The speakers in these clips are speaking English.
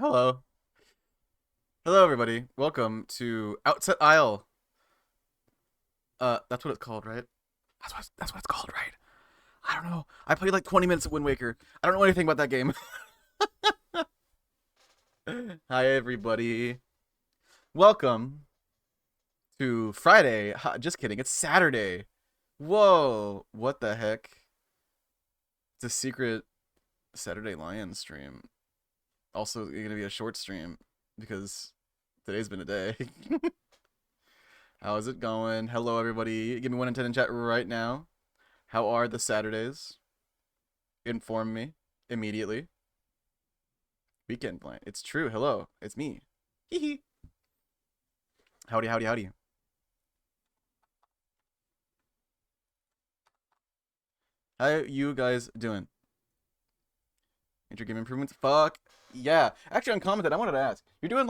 Hello. Hello, everybody. Welcome to Outset Isle. That's what it's called, right? That's what it's called, right? I don't know. I played like 20 minutes of Wind Waker. I don't know anything about that game. Hi, everybody. Welcome to Friday. Just kidding. It's Saturday. Whoa. What the heck? It's a secret Saturday Lion stream. Also, going to be a short stream because today's been a day. How's it going? Hello, everybody. Give me 1 and 10 in chat right now. How are the Saturdays? Inform me immediately. Weekend plan. It's true. Hello. It's me. Hee hee. Howdy, howdy, howdy. How you guys doing? Major game improvements? Fuck. Yeah. Actually, on commented, I wanted to ask. You're doing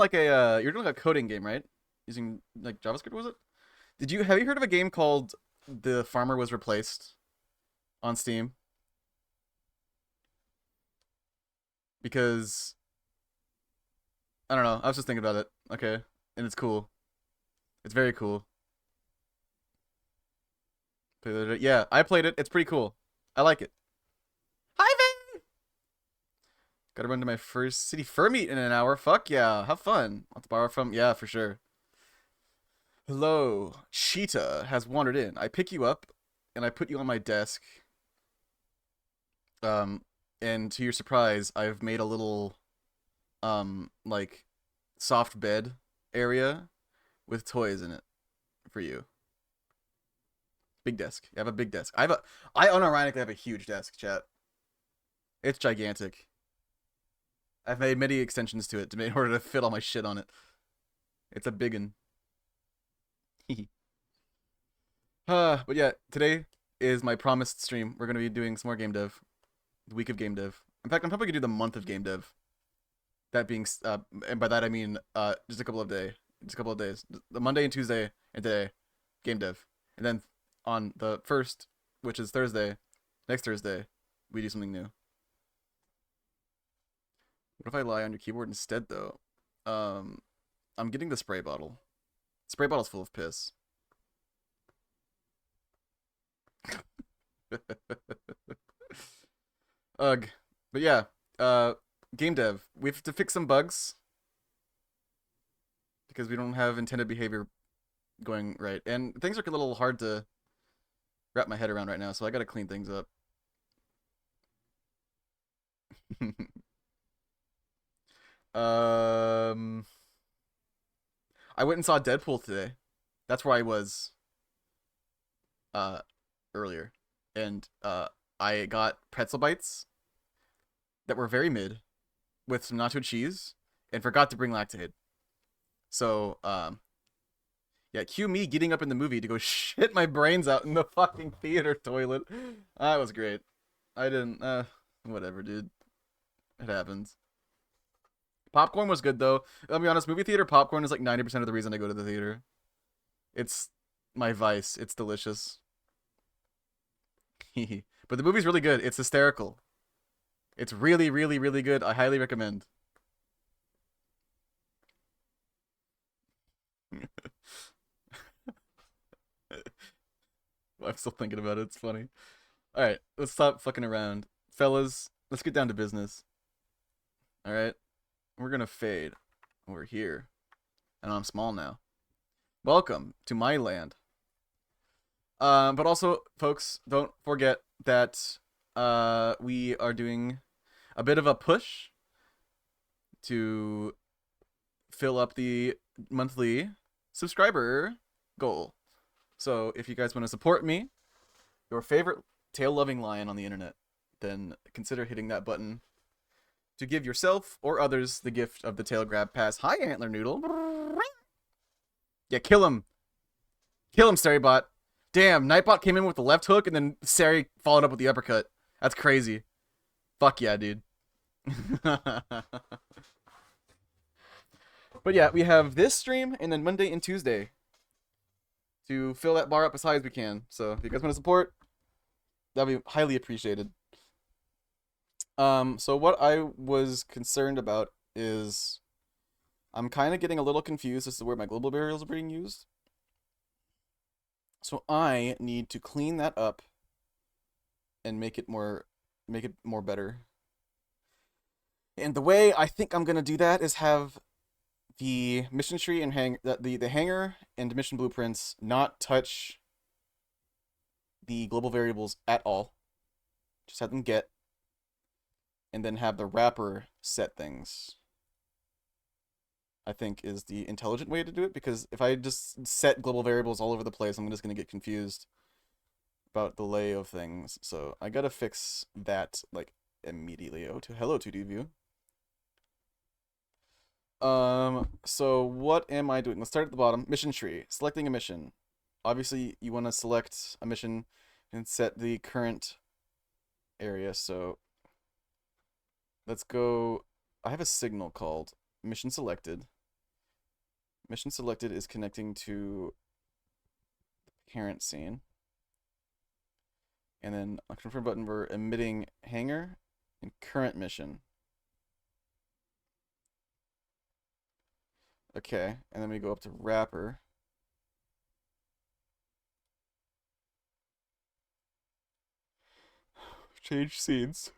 a coding game, right? Using like JavaScript, was it? Have you heard of a game called The Farmer Was Replaced on Steam? Because I don't know. I was just thinking about it. Okay. And it's cool. It's very cool. Yeah, I played it. It's pretty cool. I like it. Hi, Vin! Gotta run to my first City Fur meet in an hour. Fuck yeah. Have fun. Want to borrow from? Yeah, for sure. Hello. Cheetah has wandered in. I pick you up and I put you on my desk. Um, and to your surprise, I've made a little, like, soft bed area with toys in it for you. Big desk. I have a big desk. I unironically have a huge desk, chat. It's gigantic. I've made many extensions to it in order to fit all my shit on it. It's a biggin. But yeah, today is my promised stream. We're gonna be doing some more game dev. The week of game dev. In fact, I'm probably gonna do the month of game dev. That being, and by that I mean just a couple of days. The Monday and Tuesday and today, game dev, and then on the first, which is Thursday, next Thursday, we do something new. What if I lie on your keyboard instead, though? I'm getting the spray bottle. Spray bottle's full of piss. Ugh. But yeah, game dev. We have to fix some bugs because we don't have intended behavior going right, and things are a little hard to wrap my head around right now. So I got to clean things up. um, I went and saw Deadpool today. That's where I was uh earlier, and I got pretzel bites that were very mid with some nacho cheese and forgot to bring Lactaid. So yeah, cue me getting up in the movie to go shit my brains out in the fucking theater toilet. That was great. I didn't whatever, dude. It happens. Popcorn was good though. I'll be honest, movie theater popcorn is like 90% of the reason I go to the theater. It's my vice. It's delicious. But the movie's really good. It's hysterical. It's really, really, really good. I highly recommend. I'm still thinking about it. It's funny. All right, let's stop fucking around, fellas. Let's get down to business. All right, we're gonna fade over here, and I'm small now. Welcome to my land. But also, folks, don't forget that we are doing a bit of a push to fill up the monthly subscriber goal. So if you guys want to support me, your favorite tail-loving lion on the internet, then consider hitting that button to give yourself or others the gift of the tail grab pass. Hi, Antler Noodle. Yeah, kill him. Kill him, Sarybot. Damn, Nightbot came in with the left hook and then Sari followed up with the uppercut. That's crazy. Fuck yeah, dude. But yeah, we have this stream and then Monday and Tuesday to fill that bar up as high as we can. So if you guys want to support, that'd be highly appreciated. So what I was concerned about is I'm kind of getting a little confused as to where my global variables are being used. So I need to clean that up and make it more better. And the way I think I'm gonna do that is have the mission tree and the hangar and mission blueprints not touch the global variables at all. Just have them get, and then have the wrapper set things. I think is the intelligent way to do it, because if I just set global variables all over the place, I'm just gonna get confused about the lay of things. So I gotta fix that like immediately. Oh, to hello 2D view. So what am I doing? Let's start at the bottom. Mission tree. Selecting a mission. Obviously, you want to select a mission and set the current area. So let's go. I have a signal called mission selected. Mission selected is connecting to the parent scene. And then on confirm button, we're emitting hangar and current mission. Okay, and then we go up to wrapper. Change scenes.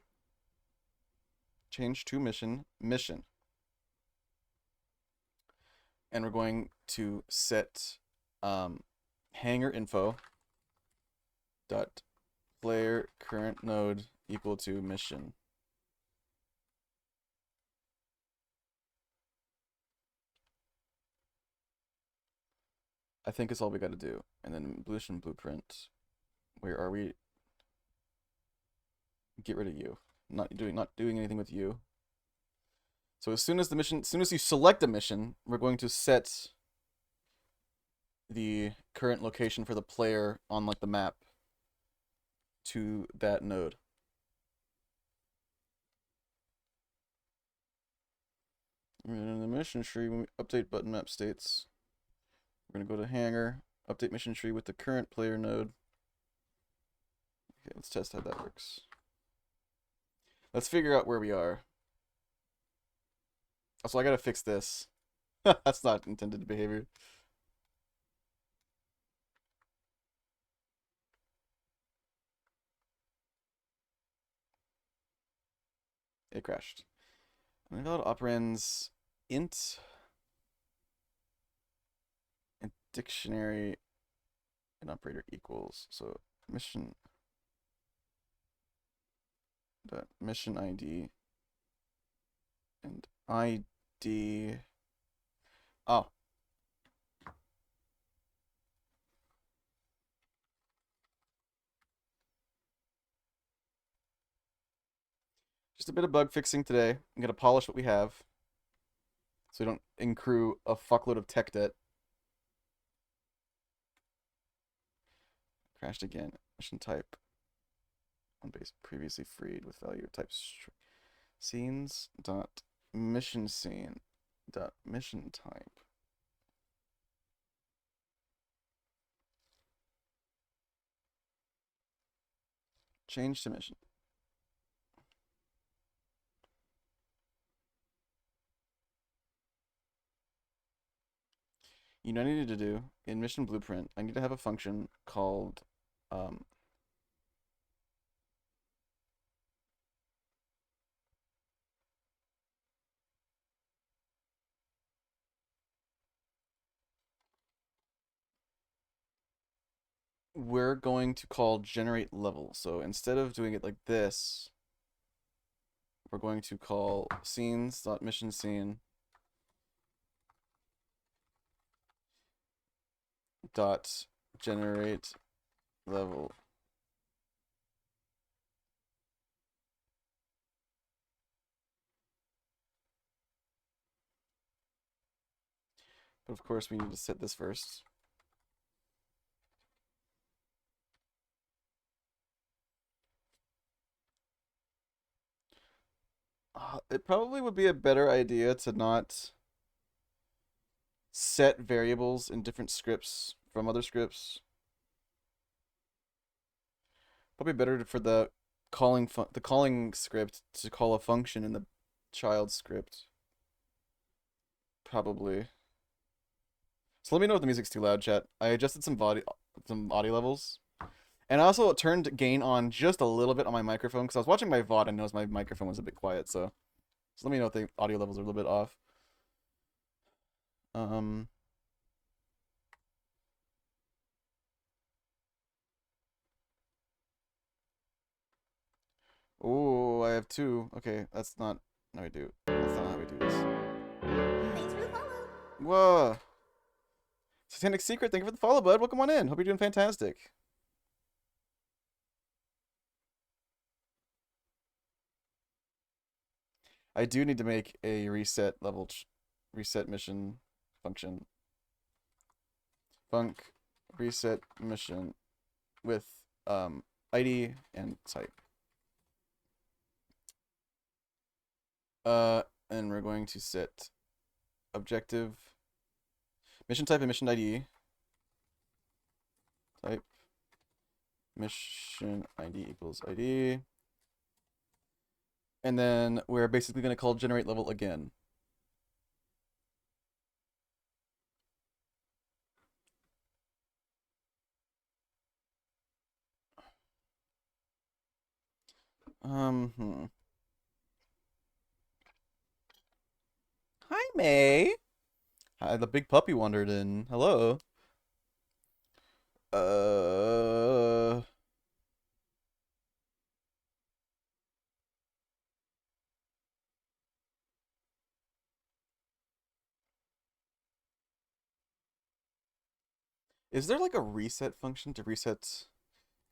Change to mission. And we're going to set hangar info dot player current node equal to mission. I think it's all we got to do. And then mission blueprint. Where are we? Get rid of you. Not doing anything with you. So as soon as you select a mission, we're going to set the current location for the player on like the map to that node. And in the mission tree, when we update button map states, we're going to go to hangar, update mission tree with the current player node. Okay, let's test how that works. Let's figure out where we are. Also, I gotta fix this. That's not intended behavior. It crashed. Invalid operands int and dictionary and operator equals. So mission dot mission ID and ID. Oh. Just a bit of bug fixing today. I'm gonna polish what we have so we don't accrue a fuckload of tech debt. Crashed again. Mission type on base previously freed with value type scenes dot mission scene dot mission type. Change to mission. You know what I need to do in mission blueprint? I need to have a function called we're going to call generate level. So instead of doing it like this, we're going to call scenes.mission scene dot generate level. But of course we need to set this first. It probably would be a better idea to not set variables in different scripts from other scripts. Probably better for the the calling script to call a function in the child script. Probably. So let me know if the music's too loud, chat. I adjusted some audio levels. And I also turned gain on just a little bit on my microphone because I was watching my VOD and noticed my microphone was a bit quiet, so let me know if the audio levels are a little bit off. Um Oh, I have two. Okay, that's not how we do. That's not how we do this. Thanks for the follow. Whoa. Satanic Secret, thank you for the follow, bud. Welcome on in. Hope you're doing fantastic. I do need to make a reset mission function. Func reset mission with ID and type. And we're going to set objective mission type and mission ID. Type mission ID equals ID. And then we're basically going to call generate level again. Hi, May. Hi, the big puppy wandered in. Hello. Uh. Is there like a reset function to reset?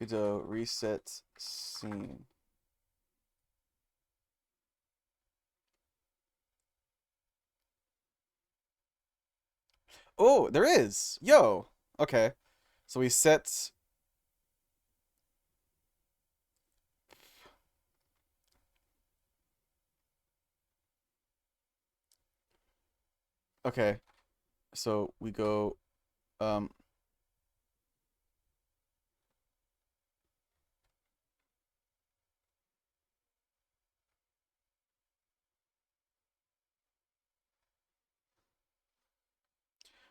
To reset scene. Oh, there is. Yo. Okay. So we set. Okay. So we go. Um.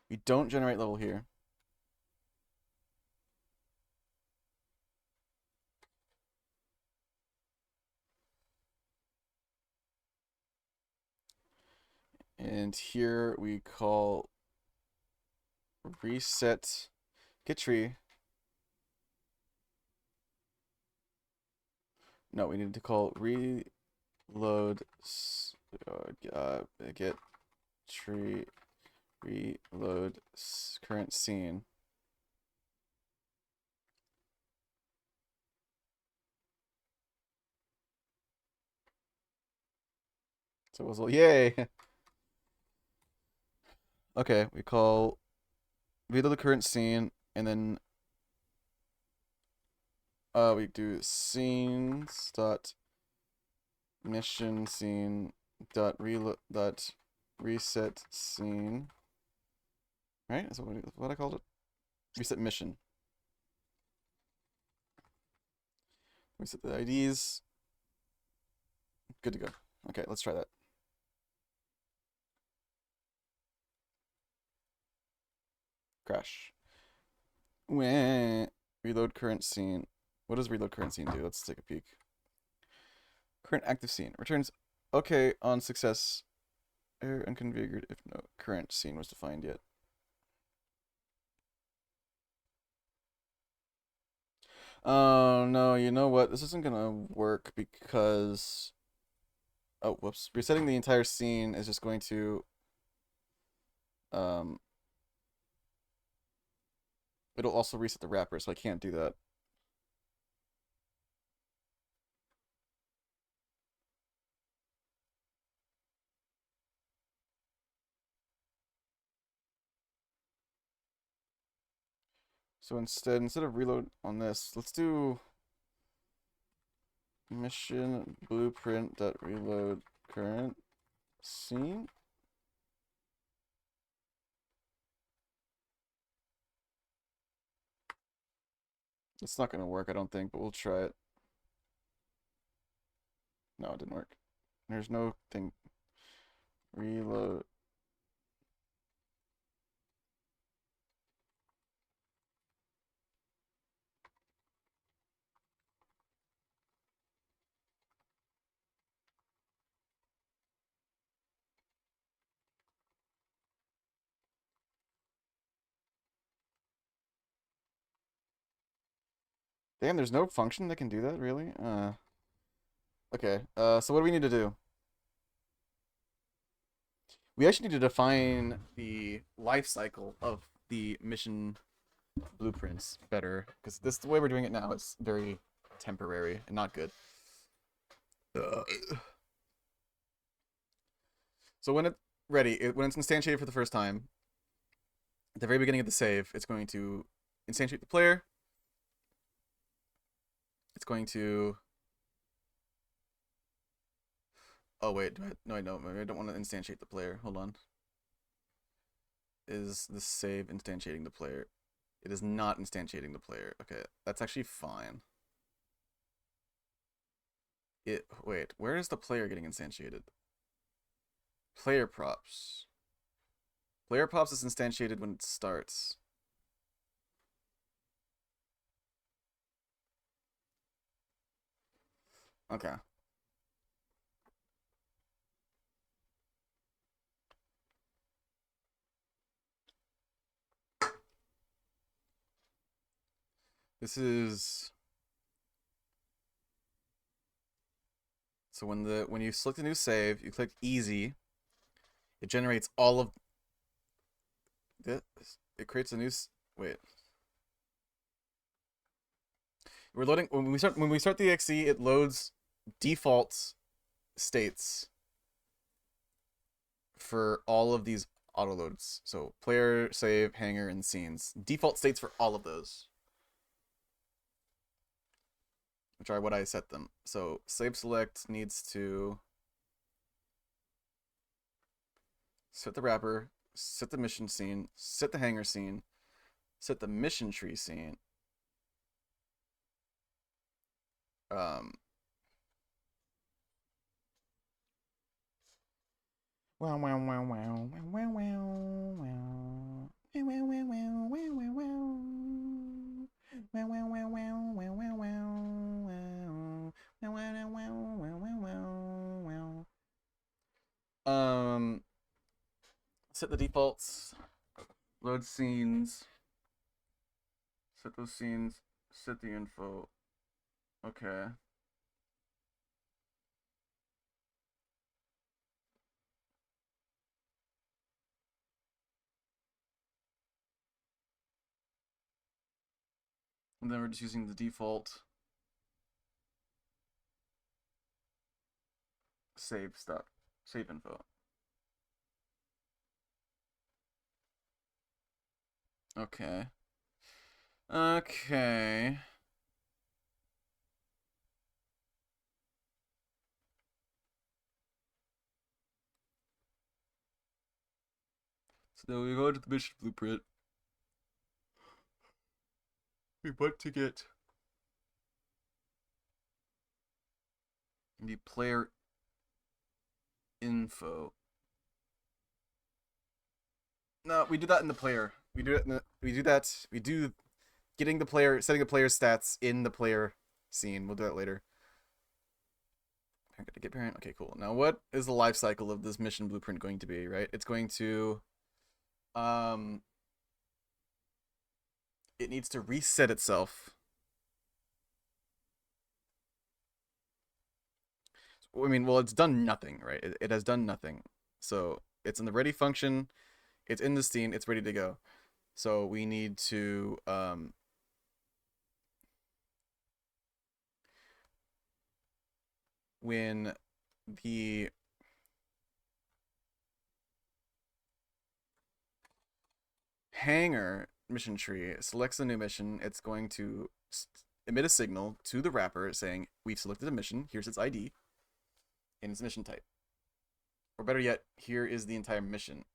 We don't generate level here. And here we call reset get tree. No, we need to call reload get tree reload current scene. So it was yay. Okay, we call reload the current scene and then we do scenes dot mission scene dot reload dot reset scene. Right? That's what I called it. Reset mission. Reset the IDs. Good to go. Okay, let's try that. Crash. Wah. Reload current scene. What does reload current scene do? Let's take a peek. Current active scene. Returns okay on success. Error unconfigured if no current scene was defined yet. Oh no, you know what? This isn't gonna work because oh whoops. Resetting the entire scene is just going to um it'll also reset the wrapper, so I can't do that. So instead of reload on this, let's do mission blueprint dot reload current scene. It's not gonna work, I don't think, but we'll try it. No, it didn't work. There's no thing. Reload. Damn, there's no function that can do that, really? Okay. So what do we need to do? We actually need to define the life cycle of the mission blueprints better, because this the way we're doing it now is very temporary and not good. Uh, So when it's ready, when it's instantiated for the first time, at the very beginning of the save, it's going to instantiate the player. It's going to. Oh wait, no, I don't. Maybe I don't want to instantiate the player. Hold on. Is the save instantiating the player? It is not instantiating the player. Okay, that's actually fine. Wait, where is the player getting instantiated? Player props. Player props is instantiated when it starts. Okay. This is so when you select a new save, you click easy. It generates all of this. It creates a new. Wait. We're loading when we start the exe. It loads default states for all of these auto loads. So player, save, hanger, and scenes. Default states for all of those, which are what I set them. So save select needs to set the wrapper, set the mission scene, set the hanger scene, set the mission tree scene. Um. Wow, wow, wow, wow, wow, wow, wow, wow. Wow, wow, wow, wow, wow, wow, wow. Wow, wow, wow, wow, wow, wow, wow. Wow, wow, wow, wow, wow, wow, wow. Set the defaults. Load scenes. Set those scenes. Set the info. Okay. And then we're just using the default save stuff. Save info. Okay. Okay. So then we go to the mission blueprint. We want to get the player info. No, we do that in the player. We do it. We do that. We do getting the player, setting the player's stats in the player scene. We'll do that later. Parent to get parent. Okay, cool. Now, what is the life cycle of this mission blueprint going to be? Right, it's going to, um, it needs to reset itself. I mean, well, it's done nothing, right? It has done nothing. So it's in the ready function. It's in the scene. It's ready to go. So we need to when the hanger mission tree selects a new mission, it's going to emit a signal to the wrapper saying, we've selected a mission, here's its ID, and its mission type. Or better yet, here is the entire mission.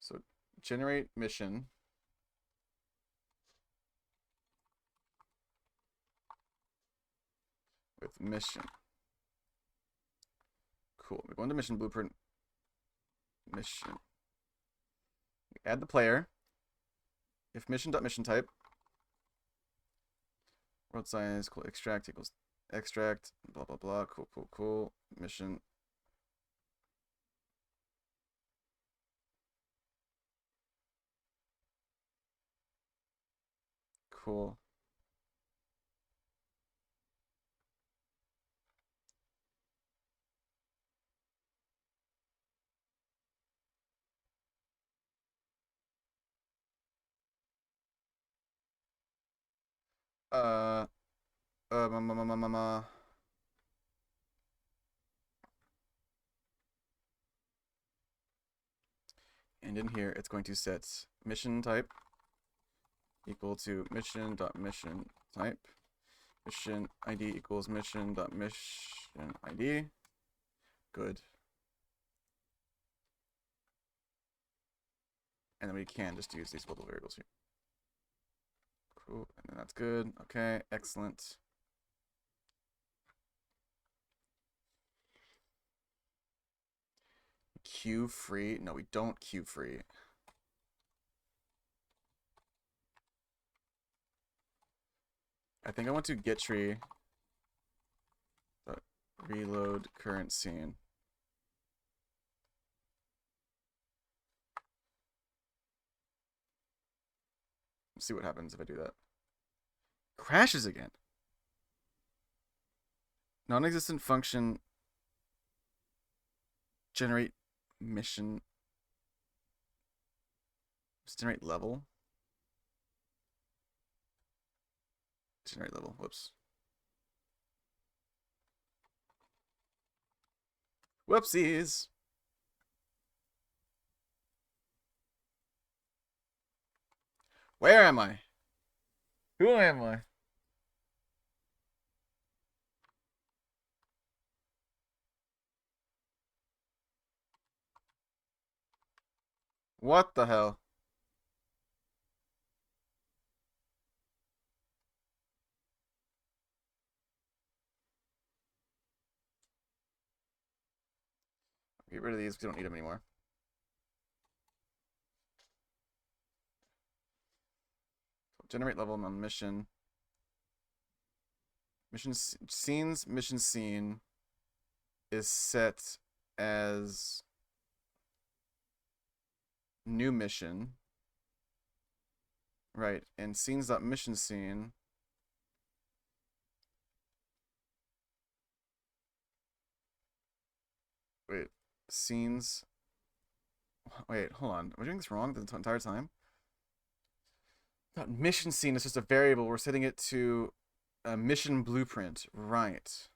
So generate mission. With mission. Cool. We go into mission blueprint. Mission. We add the player. If mission.mission type. World size, cool. Extract equals extract. Blah, blah, blah. Cool, cool, cool. Mission. Cool. Uh, uh, ma, ma, ma, ma, ma, ma. And in here, it's going to set mission type equal to mission.mission type. Mission ID equals mission.mission ID. Good. And then we can just use these little variables here. Cool. And then that's good. Okay, excellent. Queue free. No, we don't queue free. I think I want to get tree. Reload current scene. Let's see what happens if I do that. Crashes again. Non-existent function. Generate mission. Generate level. Generate level. Whoops. Whoopsies. Where am I? Who am I? What the hell? Get rid of these. We don't need them anymore. Generate level on mission. Mission scenes. Mission scene is set as new mission. Right, and scenes.mission scene. Wait, scenes. Wait, hold on. Am I doing this wrong the entire time? That mission scene is just a variable. We're setting it to a mission blueprint. Right.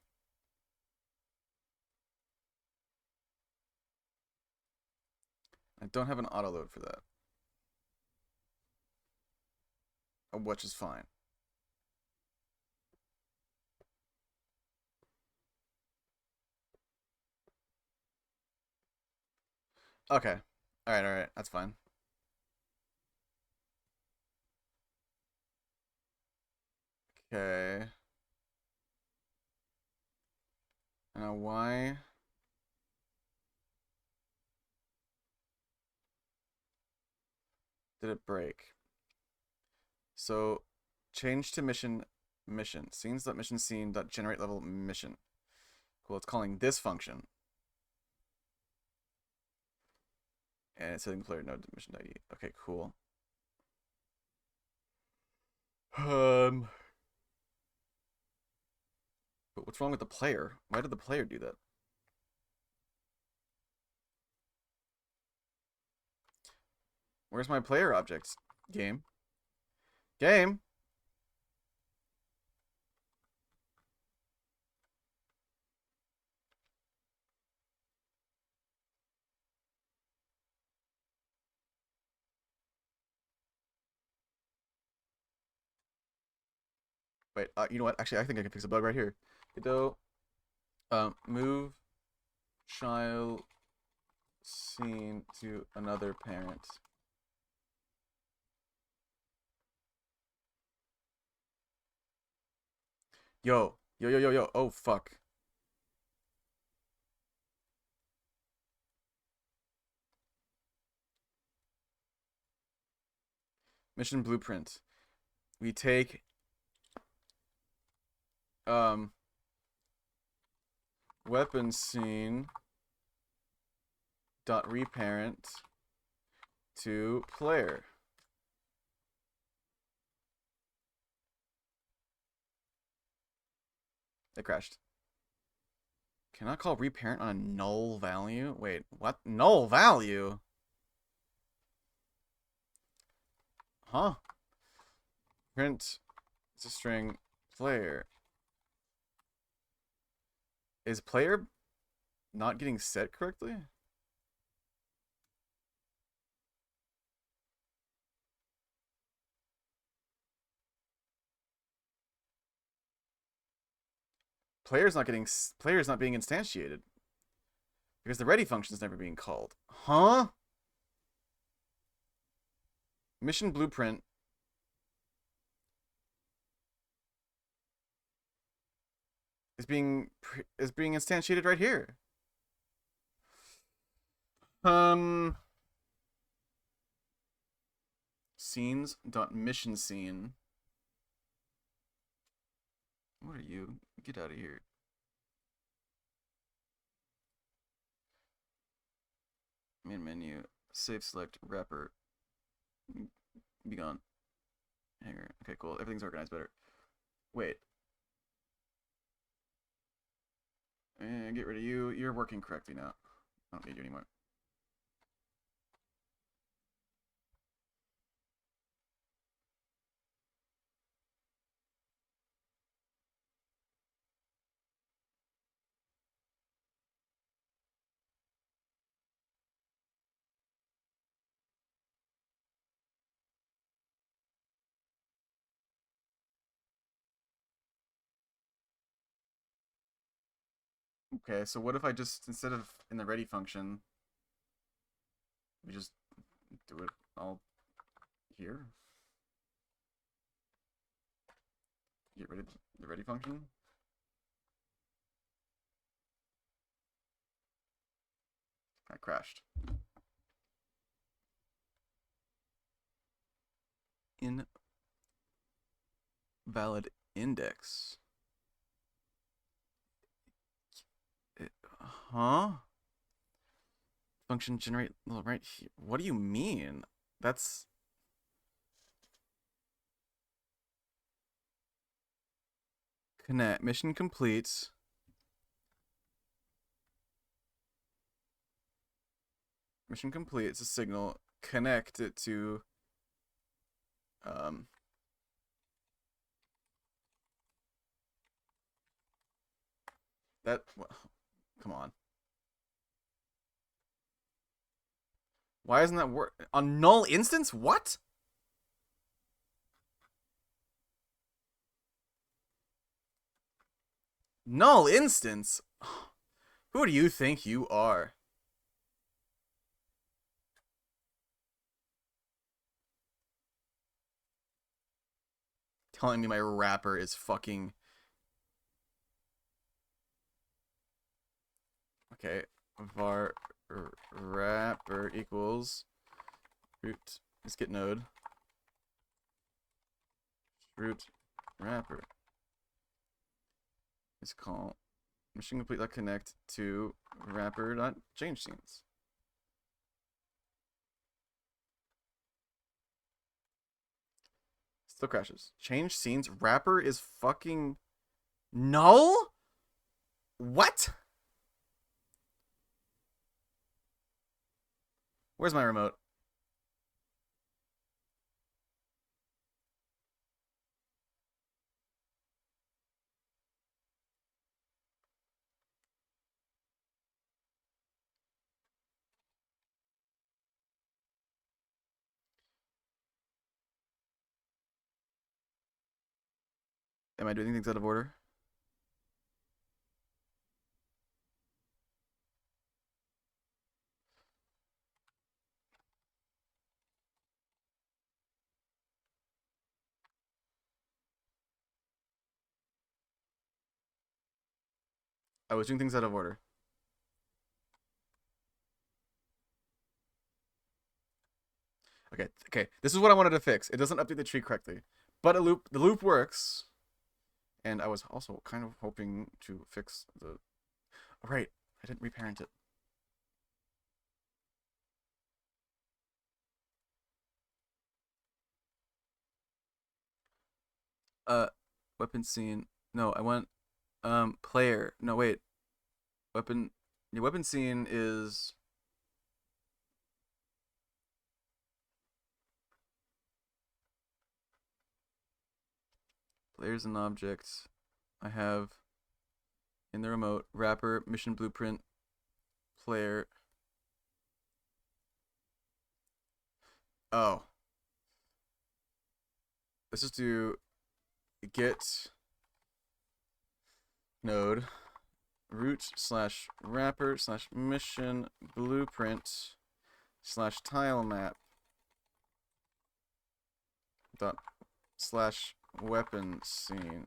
I don't have an autoload for that. Which is fine. Okay. Alright, alright. That's fine. Okay. Now why? Did it break? So change to mission scenes.mission scene.generate level mission. Cool, it's calling this function. And it's setting player node to mission ID. Okay, cool. But what's wrong with the player? Why did the player do that? Where's my player objects? Game. Game. Wait, you know what? Actually, I think I can fix a bug right here. Move child scene to another parent. Yo, yo, yo, yo, yo. Oh, fuck. Mission blueprint. We take um weapon scene dot reparent to player. It crashed. Cannot call reparent on a null value? Wait, what? Null value? Huh? Print is a string player. Is player not getting set correctly? Player's not being instantiated because the ready function is never being called. Huh? Mission blueprint is being instantiated right here. Scenes dot mission scene. What are you? Get out of here. Main menu. Save select wrapper. Be gone. Hanger. Okay, cool. Everything's organized better. Wait. Get rid of you. You're working correctly now. I don't need you anymore. Okay, so what if I just, instead of in the ready function, we just do it all here? Get rid of the ready function? I crashed. Invalid index. Huh? Function generate right here. What do you mean? That's connect. Mission complete. Mission complete. It's a signal. Connect it to that. Come on. Why isn't that work on null instance? What? Null instance? Who do you think you are? Telling me my wrapper is fucking... Okay. Var wrapper equals root. Let's get node. Root wrapper. Let's call mission complete connect to wrapper.change scenes. Still crashes. Change scenes. Wrapper is fucking null? What? Where's my remote? Am I doing things out of order? I was doing things out of order. Okay, okay. This is what I wanted to fix. It doesn't update the tree correctly, but the loop works. And I was also kind of hoping to fix the. Oh, right, I didn't reparent it. Uh, weapon scene. No, I want player. No, wait. Weapon. Your weapon scene is. Players and objects. I have in the remote wrapper, mission blueprint, player. Oh. Let's just do get node root slash wrapper slash mission blueprint slash tile map dot slash weapon scene, and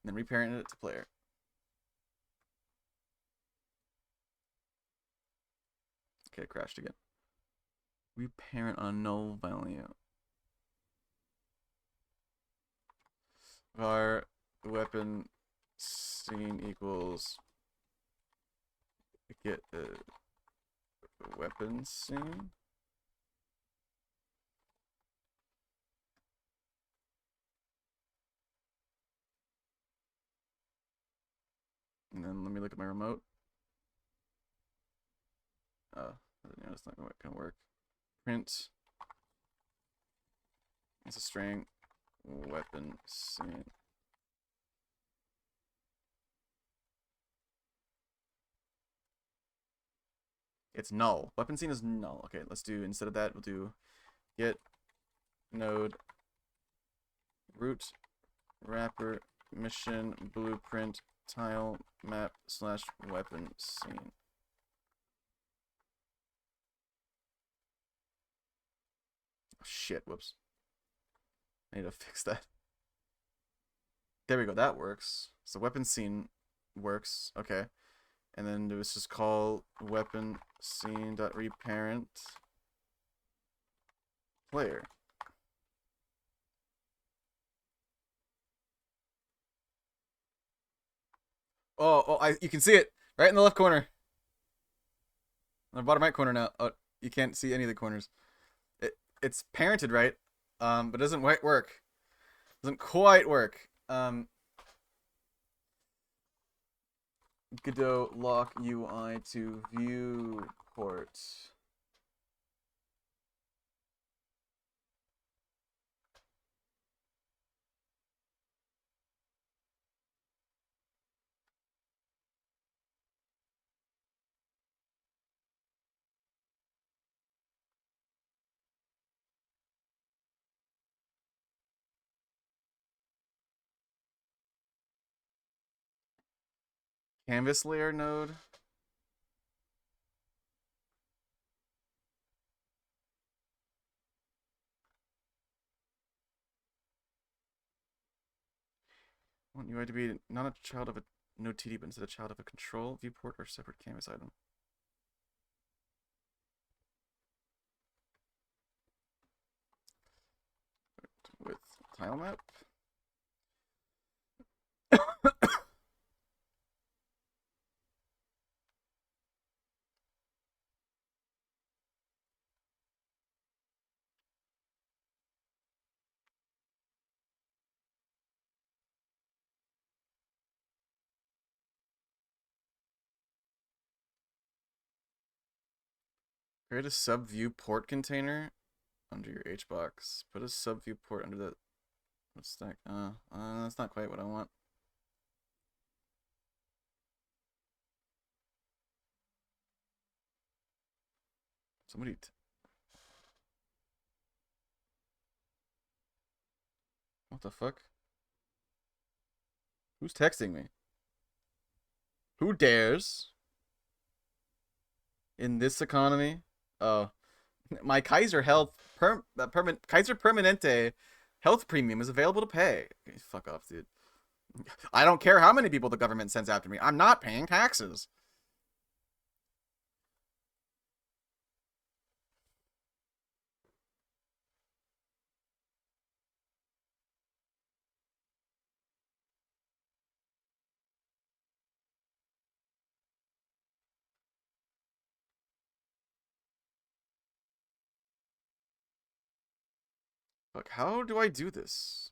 then reparent it to player. Okay, it crashed again. Reparent on null value. Var weapon scene equals get the weapon scene. And then let me look at my remote. Yeah, that's not gonna work. Print. It's a string. Weapon scene. It's null. Weapon scene is null. Okay, let's do, instead of that, we'll do get node root wrapper mission blueprint tile map slash weapon scene. Oh, shit, whoops. I need to fix that. There we go, that works. So weapon scene works, okay. And then let's just call weapon scene.reparent player. You can see it right in the left corner. On the bottom right corner now. Oh, you can't see any of the corners. It's parented right, but it doesn't quite work. Doesn't quite work. Godot lock UI to viewport. Canvas layer node. I want UI to be not a child of a node TD, but instead a child of a control, viewport, or separate canvas item. With tile map. Create a sub viewport container under your HBox. Put a sub viewport under the. What's that? That's not quite what I want. Somebody. What the fuck? Who's texting me? Who dares? In this economy? Oh. My Kaiser Health Kaiser Permanente health premium is available to pay. Okay, fuck off, dude. I don't care how many people the government sends after me. I'm not paying taxes. Look, how do I do this?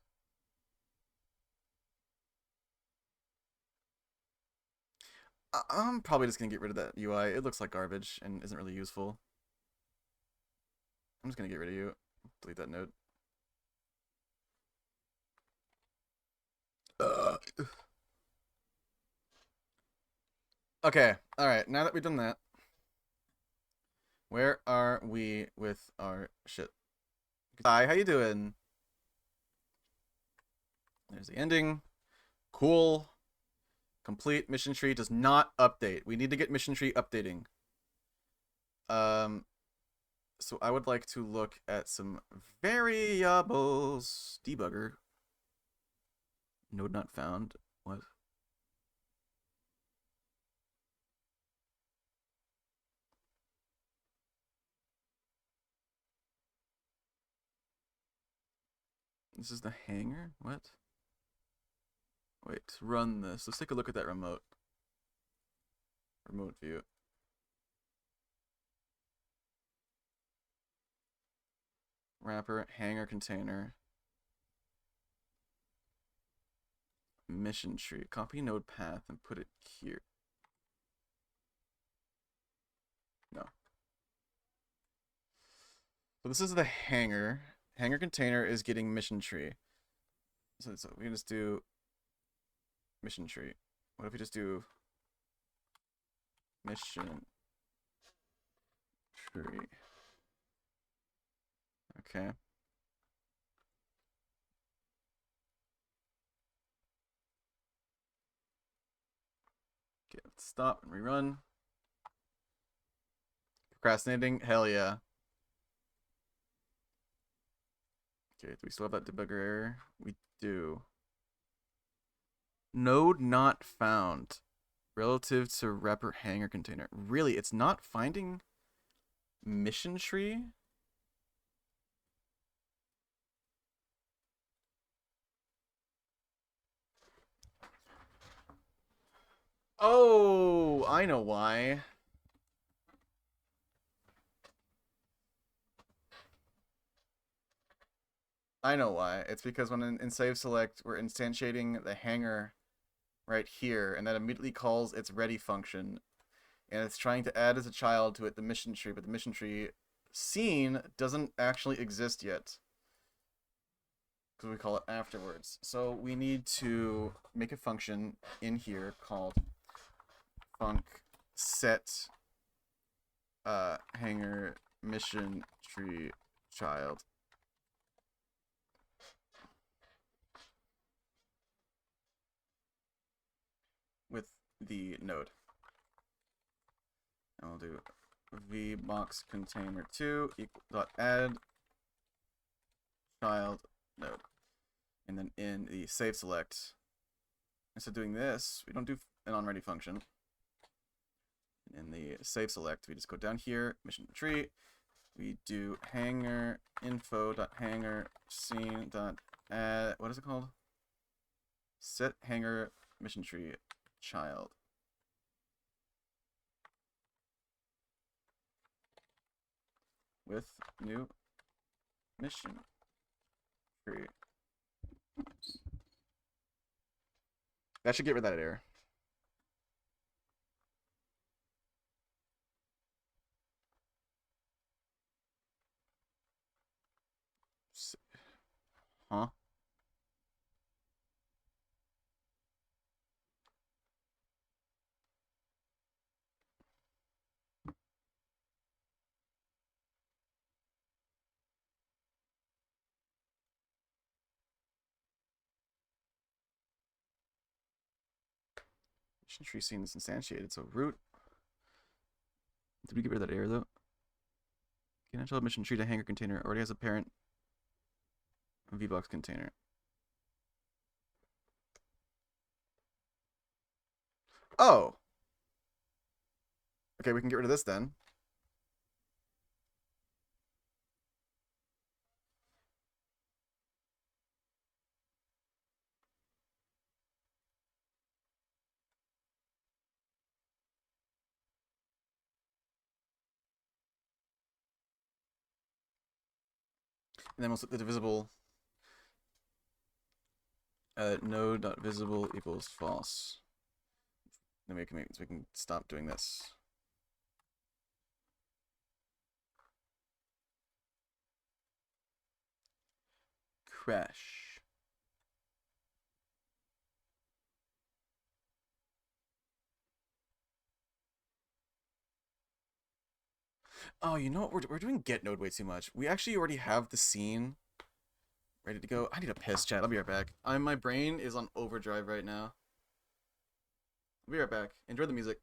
I'm probably just gonna get rid of that UI. It looks like garbage and isn't really useful. I'm just gonna get rid of you. Delete that node. Ugh. Okay, alright, now that we've done that, where are we with our shit? Hi, how you doing? There's the ending. Cool. Complete mission tree does not update. We need to get mission tree updating. So I would like to look at some variables. Debugger. Node not found. What? This is the hangar? What? Wait, run this. Let's take a look at that remote. Remote view. Wrapper, hangar container. Mission tree. Copy node path and put it here. No. So this is the hangar. Hangar container is getting mission tree. So we can just do mission tree. What if we just do mission tree? Okay. Okay, let's stop and rerun. Procrastinating? Hell yeah. Okay, do we still have that debugger error? We do. Node not found relative to wrapper hangar container. Really, it's not finding mission tree? Oh, I know why. I know why. It's because when in save select, we're instantiating the hangar right here, and that immediately calls its ready function, and it's trying to add as a child to it the mission tree, but the mission tree scene doesn't actually exist yet, because we call it afterwards. So we need to make a function in here called func set hangar mission tree child. With the node. And we'll do vbox container 2 dot add child node. And then in the save select, instead of doing this, we don't do an onReady function. In the save select, we just go down here, mission tree. We do hangar info dot hangar scene dot add. What is it called? Set hangar mission tree child. With new mission tree. That should get rid of that error. Huh? Mission tree scene is instantiated, so root. Did we get rid of that error though? Can I tell mission tree to hangar container already has a parent VBox container. Oh. Okay, we can get rid of this then. And then we'll set the divisible node.visible equals false. Then we can stop doing this. Crash. Oh, you know what? We're doing get node way too much. We actually already have the scene ready to go. I need a piss, chat. I'll be right back. My brain is on overdrive right now. I'll be right back. Enjoy the music.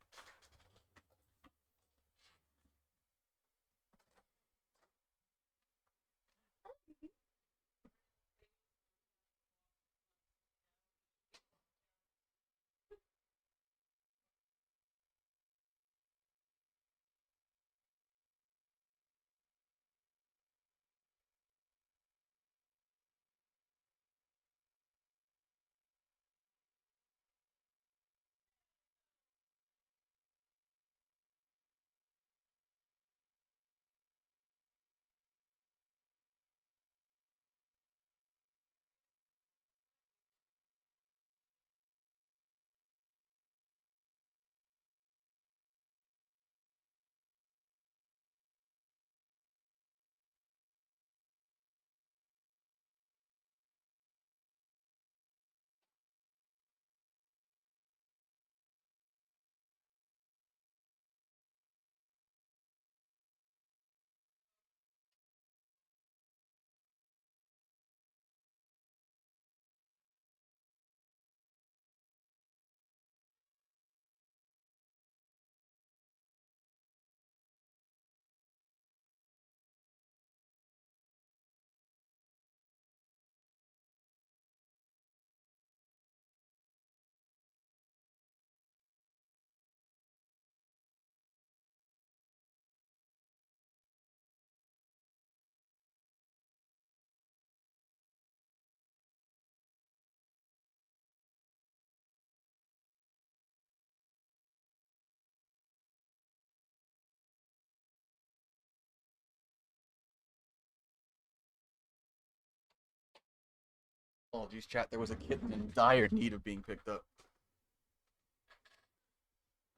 Apologies, chat. There was a kitten in dire need of being picked up.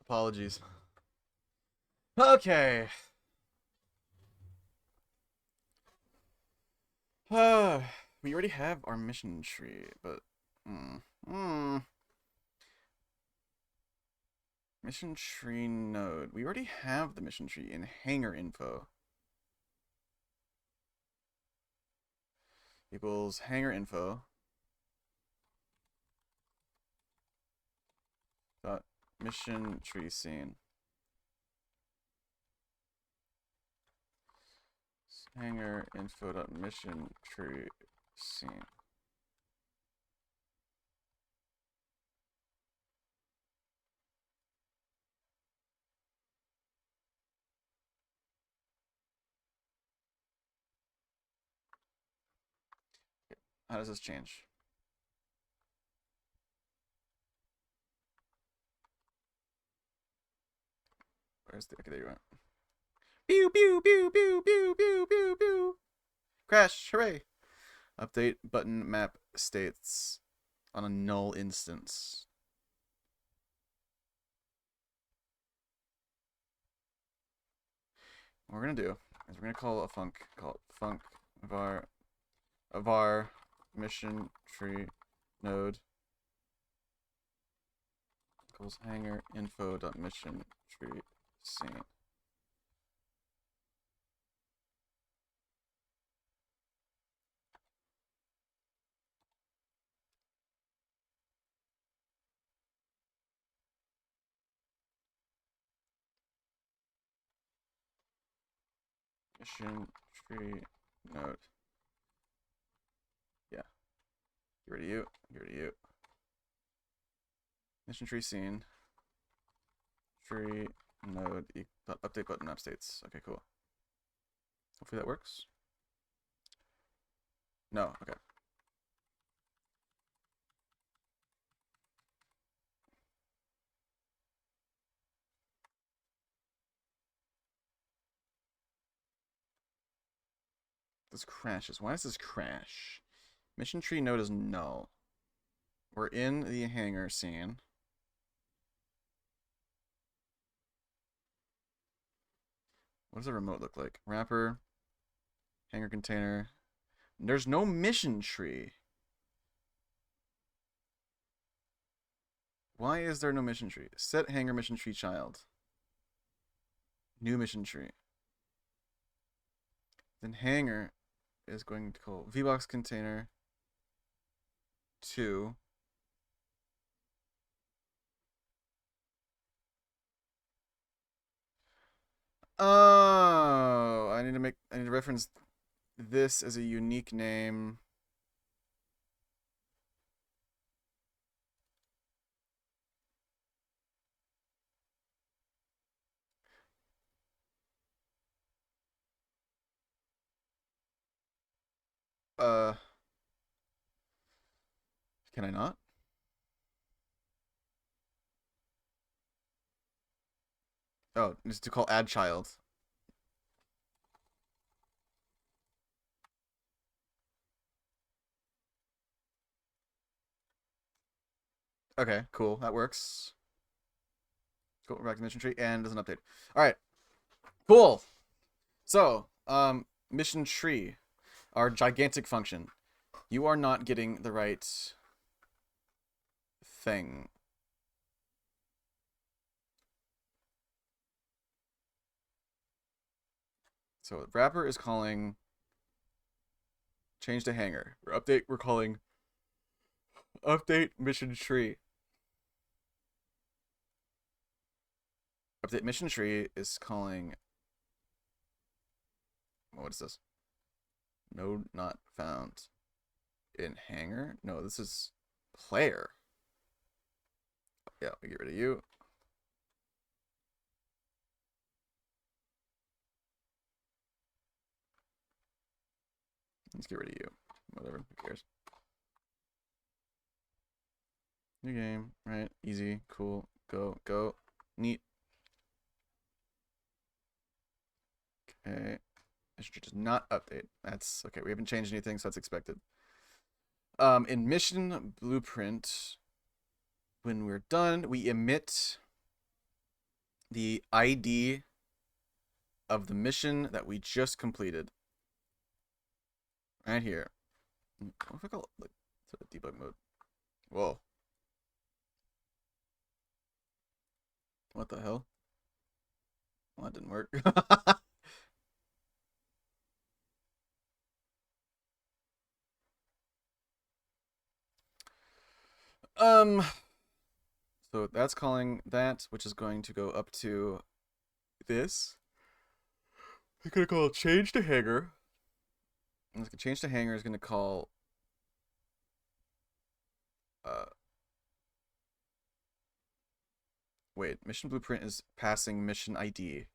Apologies. Okay. We already have our mission tree, but mission tree node. We already have the mission tree in hangar info. Equals hangar info. Dot mission tree scene. Hangar info dot mission tree scene. How does this change? Where's the okay, there you went. Pew pew pew pew pew pew pew pew. Crash, hooray. Update button map states on a null instance. What we're gonna do is we're gonna call it func var mission tree node equals hangar info dot mission tree scene. Mission tree node. Yeah. Get rid of you. Get rid of you. Mission tree scene. tree node update button map states. Okay, cool. Hopefully that works. No, okay. This crashes. Why does this crash? Mission tree node is null. We're in the hangar scene. What does a remote look like? Wrapper, hangar container. There's no mission tree. Why is there no mission tree? Set hangar mission tree child. New mission tree. Then hangar is going to call VBox container 2. Oh, I need to reference this as a unique name. Uh, can I not? Oh, it's to call add child. Okay, cool. That works. Go back to the mission tree and does an update. All right, cool. So, mission tree, our gigantic function. You are not getting the right thing. So wrapper is calling change to hangar. We're calling update mission tree. Update mission tree is calling, what is this? Node not found in hangar? No, this is player. Yeah, we get rid of you. Let's get rid of you. Whatever, who cares? New game, right? Easy, cool, go, neat. Okay. Mission tree does not update. That's okay. We haven't changed anything, so that's expected. In mission blueprint, when we're done, we emit the ID of the mission that we just completed. Right here. What if I call it like sort of debug mode? Whoa. What the hell? Well, that didn't work. So that's calling that, which is going to go up to this. We're gonna call change to hangar. And it's gonna change to hangar is gonna call wait, mission blueprint is passing mission ID.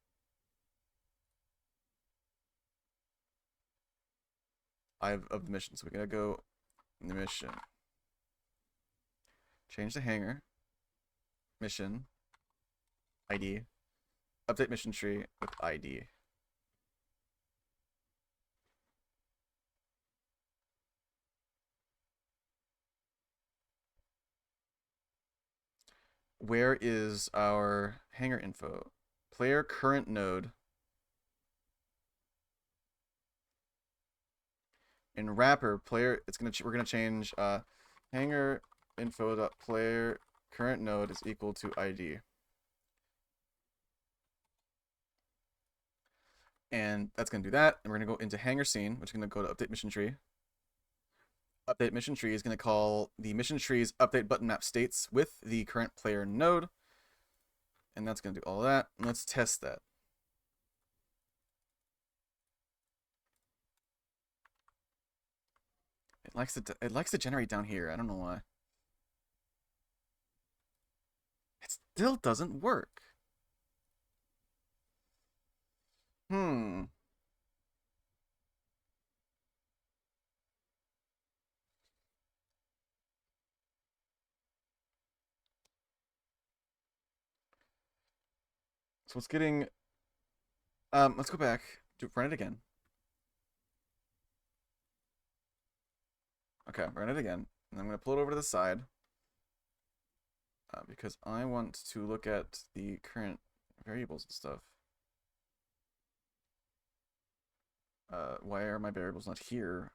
Of the mission. So we're gonna go in the mission. Change the hangar. Mission. ID. Update mission tree with ID. Where is our hangar info? Player current node. In wrapper, player, we're gonna change hangar info dot player current node is equal to ID. And that's gonna do that. And we're gonna go into hangar scene, which is gonna go to update mission tree. Update mission tree is gonna call the mission tree's update button map states with the current player node. And that's gonna do all that. And let's test that. It likes to generate down here. I don't know why. It still doesn't work. Hmm. So it's getting. Let's go back. Run it again. Okay, run it again. And I'm gonna pull it over to the side. Because I want to look at the current variables and stuff. Why are my variables not here?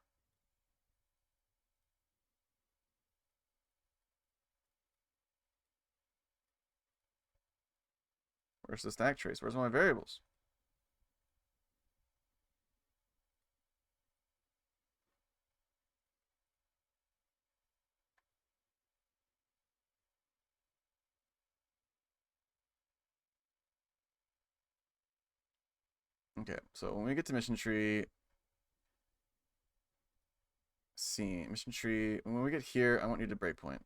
Where's the stack trace? Where's all my variables? Okay, so when we get to mission tree, scene, mission tree, when we get here, I want you to breakpoint.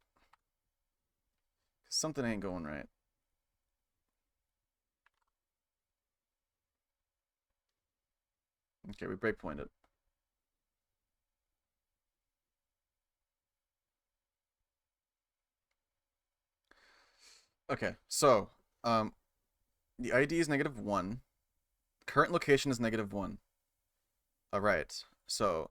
Because something ain't going right. Okay, we breakpointed. Okay, so, the ID is -1. Current location is -1. Alright, so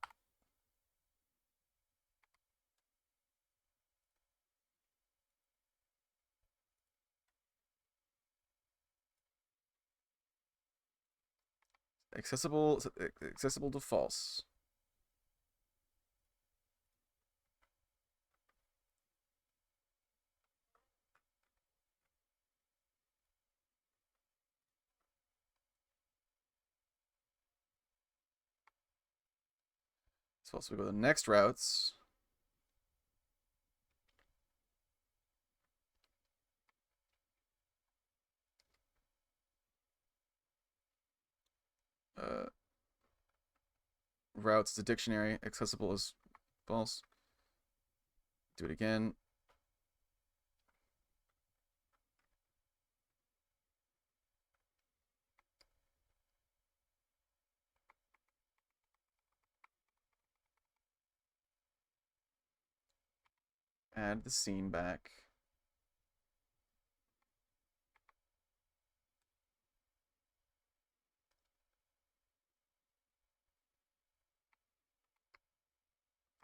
accessible to false. So we go to the next routes. Uh, routes to dictionary, accessible as false. Do it again. Add the scene back.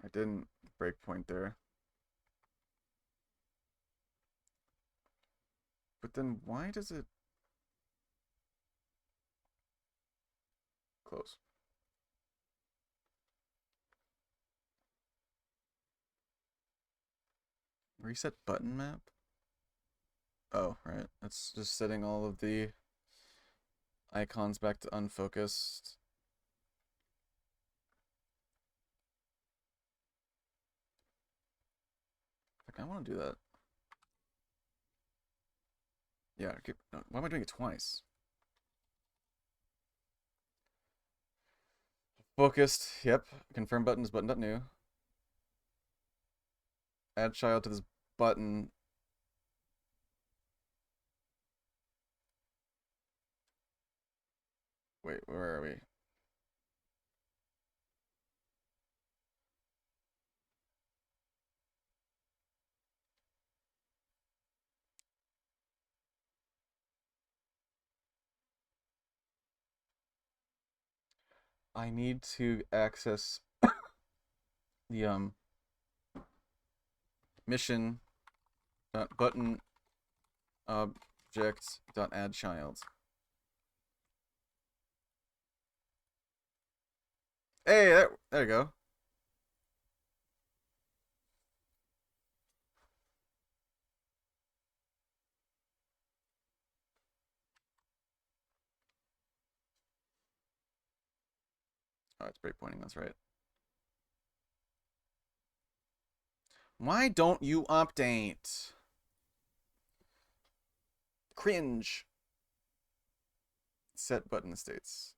I didn't breakpoint there. But then why does it close? Reset button map? Oh, right. That's just setting all of the icons back to unfocused. I want to do that. Yeah, why am I doing it twice? Focused, yep. Confirm button is button.new. Add child to this button. Wait, where are we? I need to access the mission button object add child. Hey, there you go. Oh, it's breakpointing, that's right. Why don't you update? Cringe. Set button states.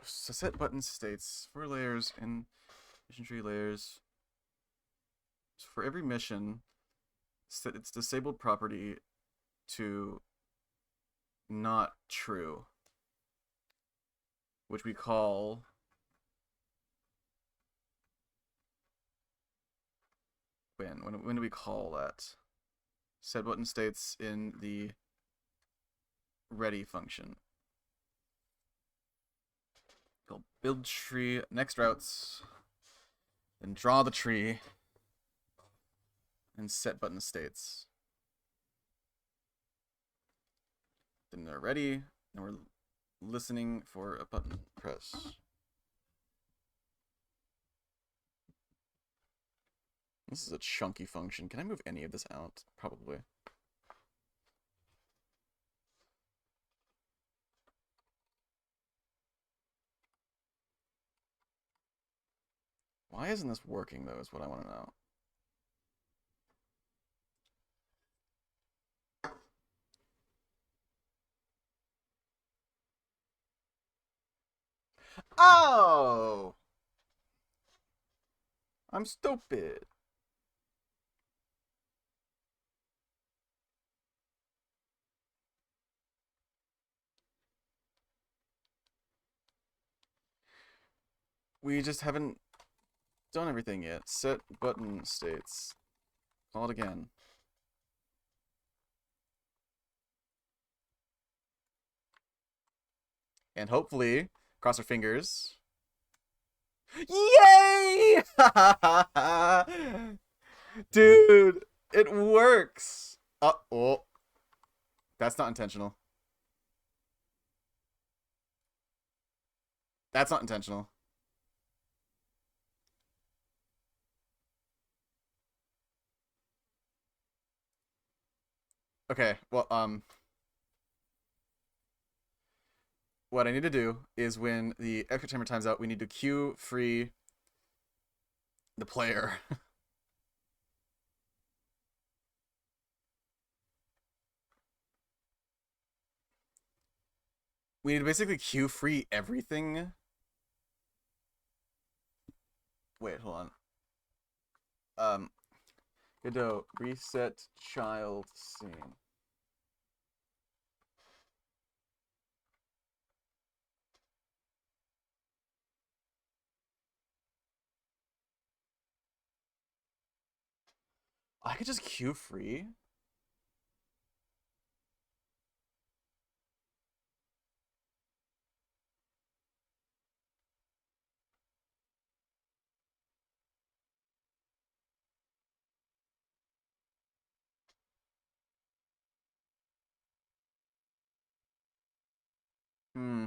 So set button states for layers in mission tree layers. So for every mission, set its disabled property to not true, which we call when do we call that? Set button states in the ready function. Called build tree, next routes, then draw the tree, and set button states. Then they're ready, and we're listening for a button press. This is a chunky function. Can I move any of this out? Probably. Why isn't this working, though, is what I want to know. Oh! I'm stupid. We just haven't done everything yet. Set button states. Call it again. And hopefully, cross our fingers. Yay! Dude, it works. Oh. That's not intentional. That's not intentional. Okay, well, what I need to do is when the extra timer times out, we need to queue free the player. We need to basically queue free everything. Wait, hold on. Godot, reset child scene. I could just queue free? Hmm.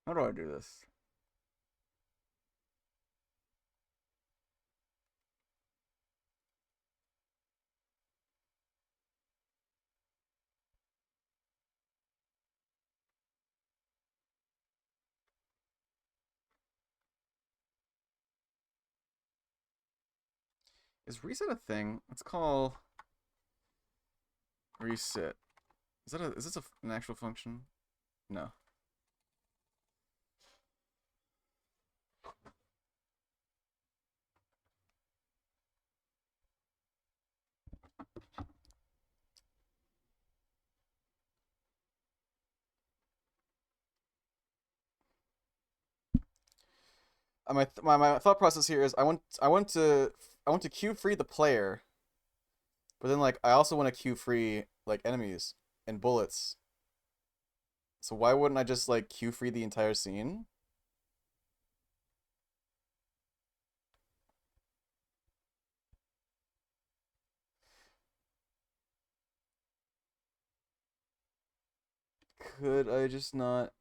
How do I do this? Is reset a thing? Let's call reset. Is this an actual function? No. My thought process here is I want to queue free the player, but then like I also want to queue free like enemies and bullets. So why wouldn't I just like queue free the entire scene? Could I just not?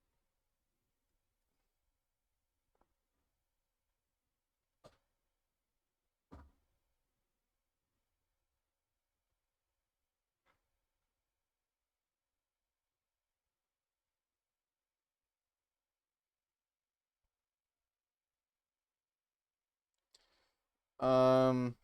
Um,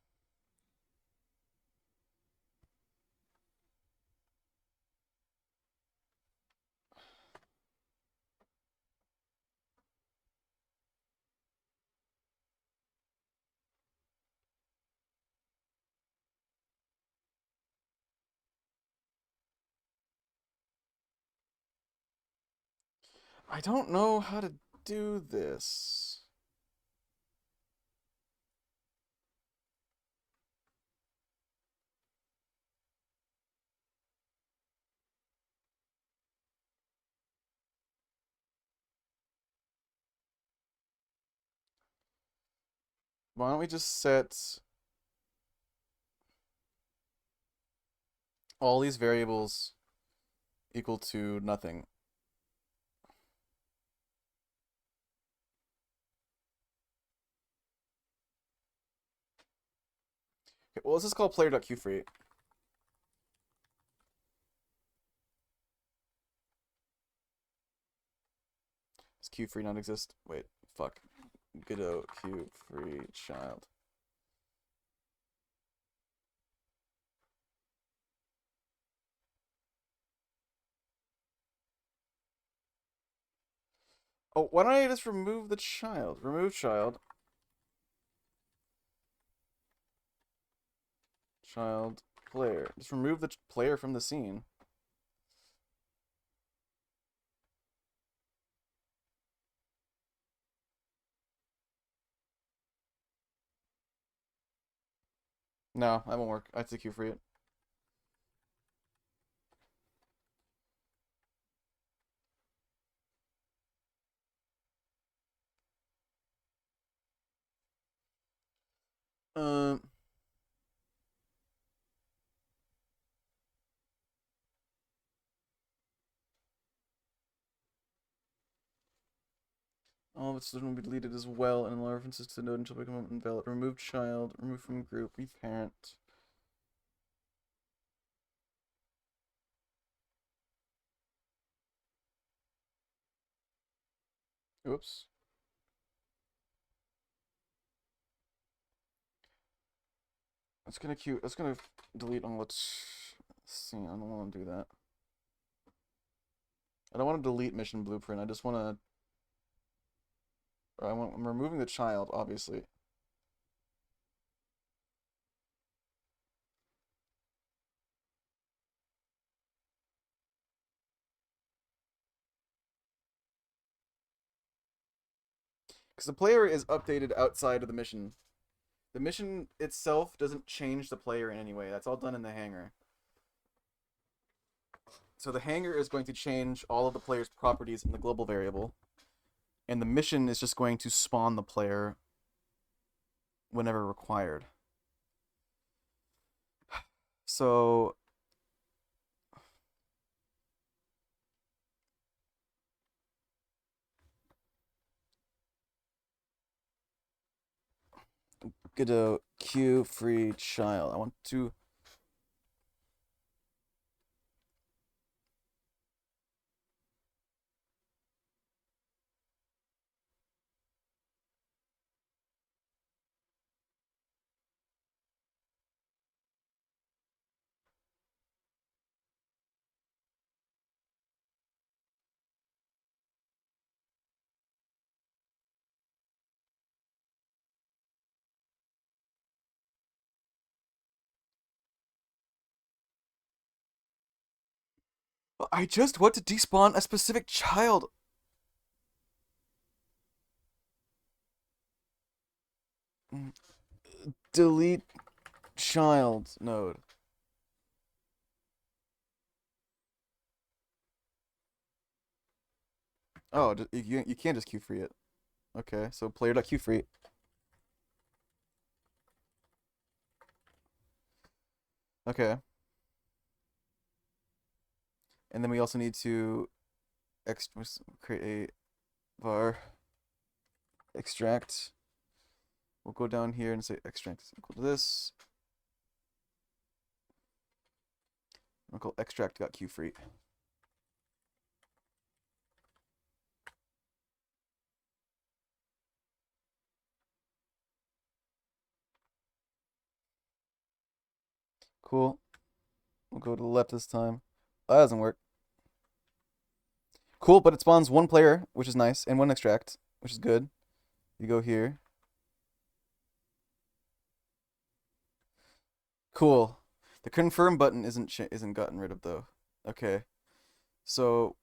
I don't know how to do this. Why don't we just set all these variables equal to nothing? Okay, well, let's just call player.queue_free. Does queue_free not exist? Wait, fuck. Godot queue_free child. Oh, why don't I just remove the child? Remove child. Child player. Just remove the player from the scene. No, that won't work. I have to queue_free it. Um. All of its children will be deleted as well, and all references to the node until become invalid. Remove child. Remove from group. Reparent. Oops. It's gonna queue. It's gonna delete all its scene. I don't want to do that. I don't want to delete mission blueprint. I just want to. I'm removing the child, obviously. Because the player is updated outside of the mission. The mission itself doesn't change the player in any way. That's all done in the hangar. So the hangar is going to change all of the player's properties in the global variable. And the mission is just going to spawn the player whenever required. So Godot queue_free child. I want to. I just want to despawn a specific child. Delete child node. Oh, you can't just queue_free it. Okay, so player.queue_free. Okay. And then we also need to create a var extract. We'll go down here and say extract is equal to this. We'll call extract.queueFree. Cool. We'll go to the left this time. Oh, that doesn't work. Cool, but it spawns one player, which is nice, and one extract, which is good. You go here. Cool. The confirm button isn't gotten rid of though. Okay. So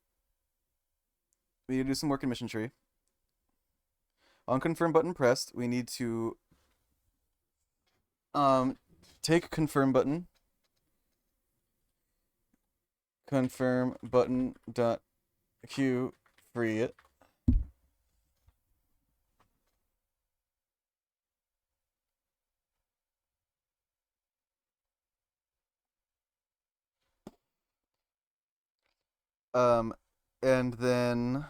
we need to do some work in mission tree. On confirm button pressed, we need to take confirm button, confirm button dot q, free it. And then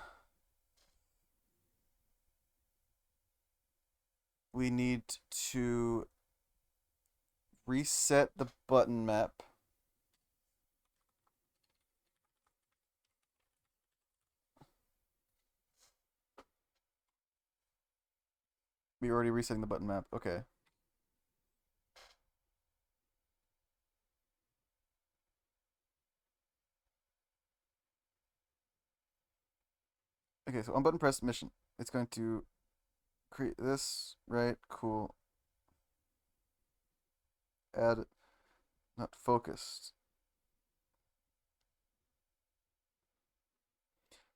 we need to reset the button map. We're already resetting the button map. Okay. Okay, so on button press mission. It's going to create this, right? Cool. Add not focused.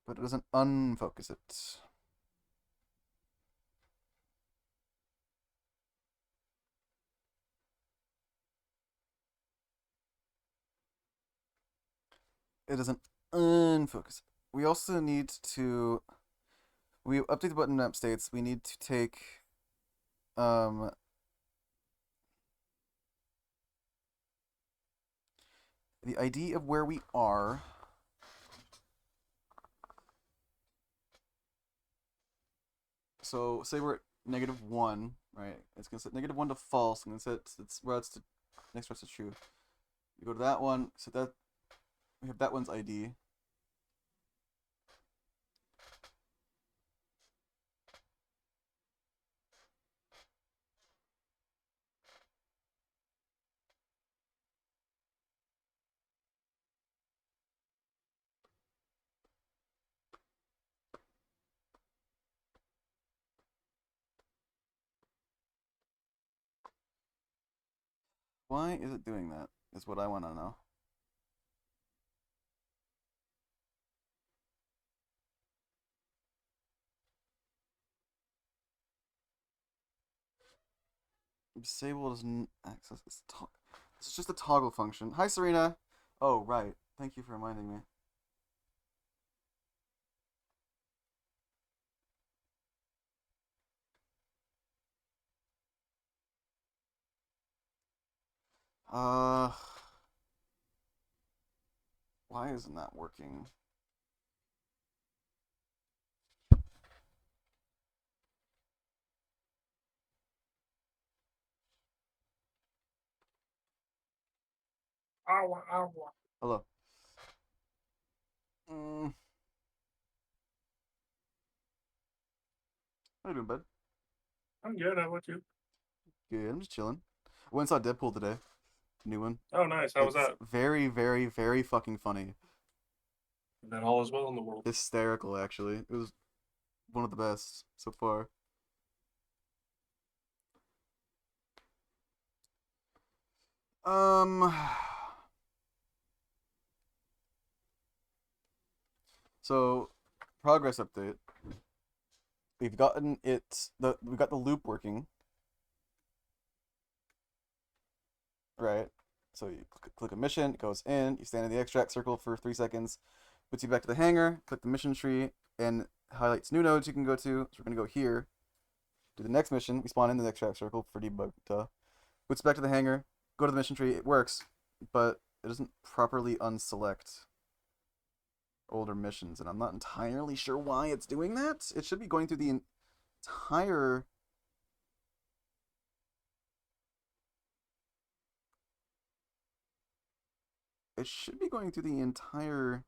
But it doesn't unfocus it. It doesn't unfocus it. We also need to we update the button map states. We need to take um the ID of where we are. So say we're at -1, right? It's gonna set -1 to false, and then set its routes to next routes to true. You go to that one, so that we have that one's ID. Why is it doing that? Is what I want to know. Disable doesn't access this. This is just a toggle function. Hi, Serena. Oh, right. Thank you for reminding me. Uh, why isn't that working? Awa, awa. Hello. Mm. How you doing, bud? I'm good. How about you? Good. I'm just chilling. I went and saw Deadpool today. New one. Oh, nice. How was It's that? very, very, very fucking funny. That all is well in the world. Hysterical, actually. It was one of the best so far. Um. So, progress update. We've gotten it. We got the loop working. Right. So you click a mission. It goes in. You stand in the extract circle for 3 seconds. Puts you back to the hangar. Click the mission tree and highlights new nodes you can go to. So we're gonna go here. Do the next mission. We spawn in the extract circle for debug. Duh. Puts back to the hangar. Go to the mission tree. It works, but it doesn't properly unselect older missions, and I'm not entirely sure why it's doing that. It should be going through the entire. It should be going through the entire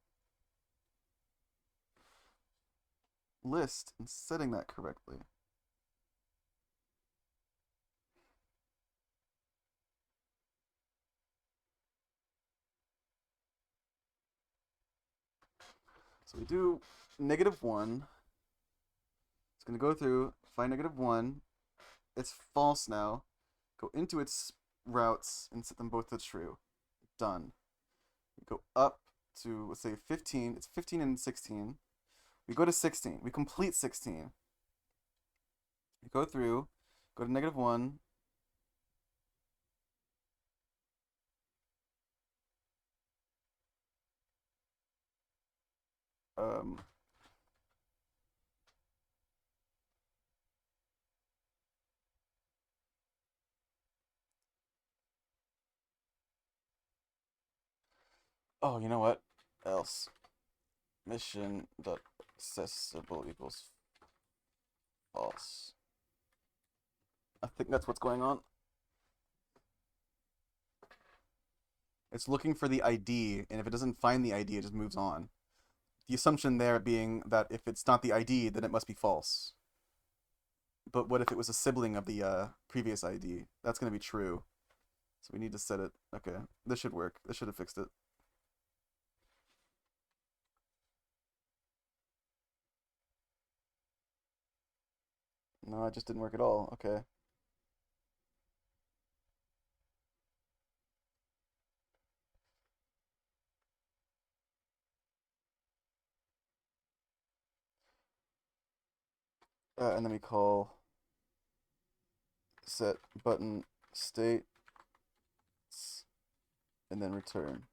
list and setting that correctly. So we do -1. It's going to go through, find -1. It's false now. Go into its routes and set them both to true. Done. We go up to, let's say, 15. It's 15 and 16. We go to 16. We complete 16. We go through, go to -1. Um, oh, you know what? Else. Mission dot accessible equals false. I think that's what's going on. It's looking for the ID, and if it doesn't find the ID, it just moves on. The assumption there being that if it's not the ID, then it must be false. But what if it was a sibling of the previous ID? That's going to be true. So we need to set it. Okay, this should work. This should have fixed it. No, it just didn't work at all. Okay. And then we call set button state and then return.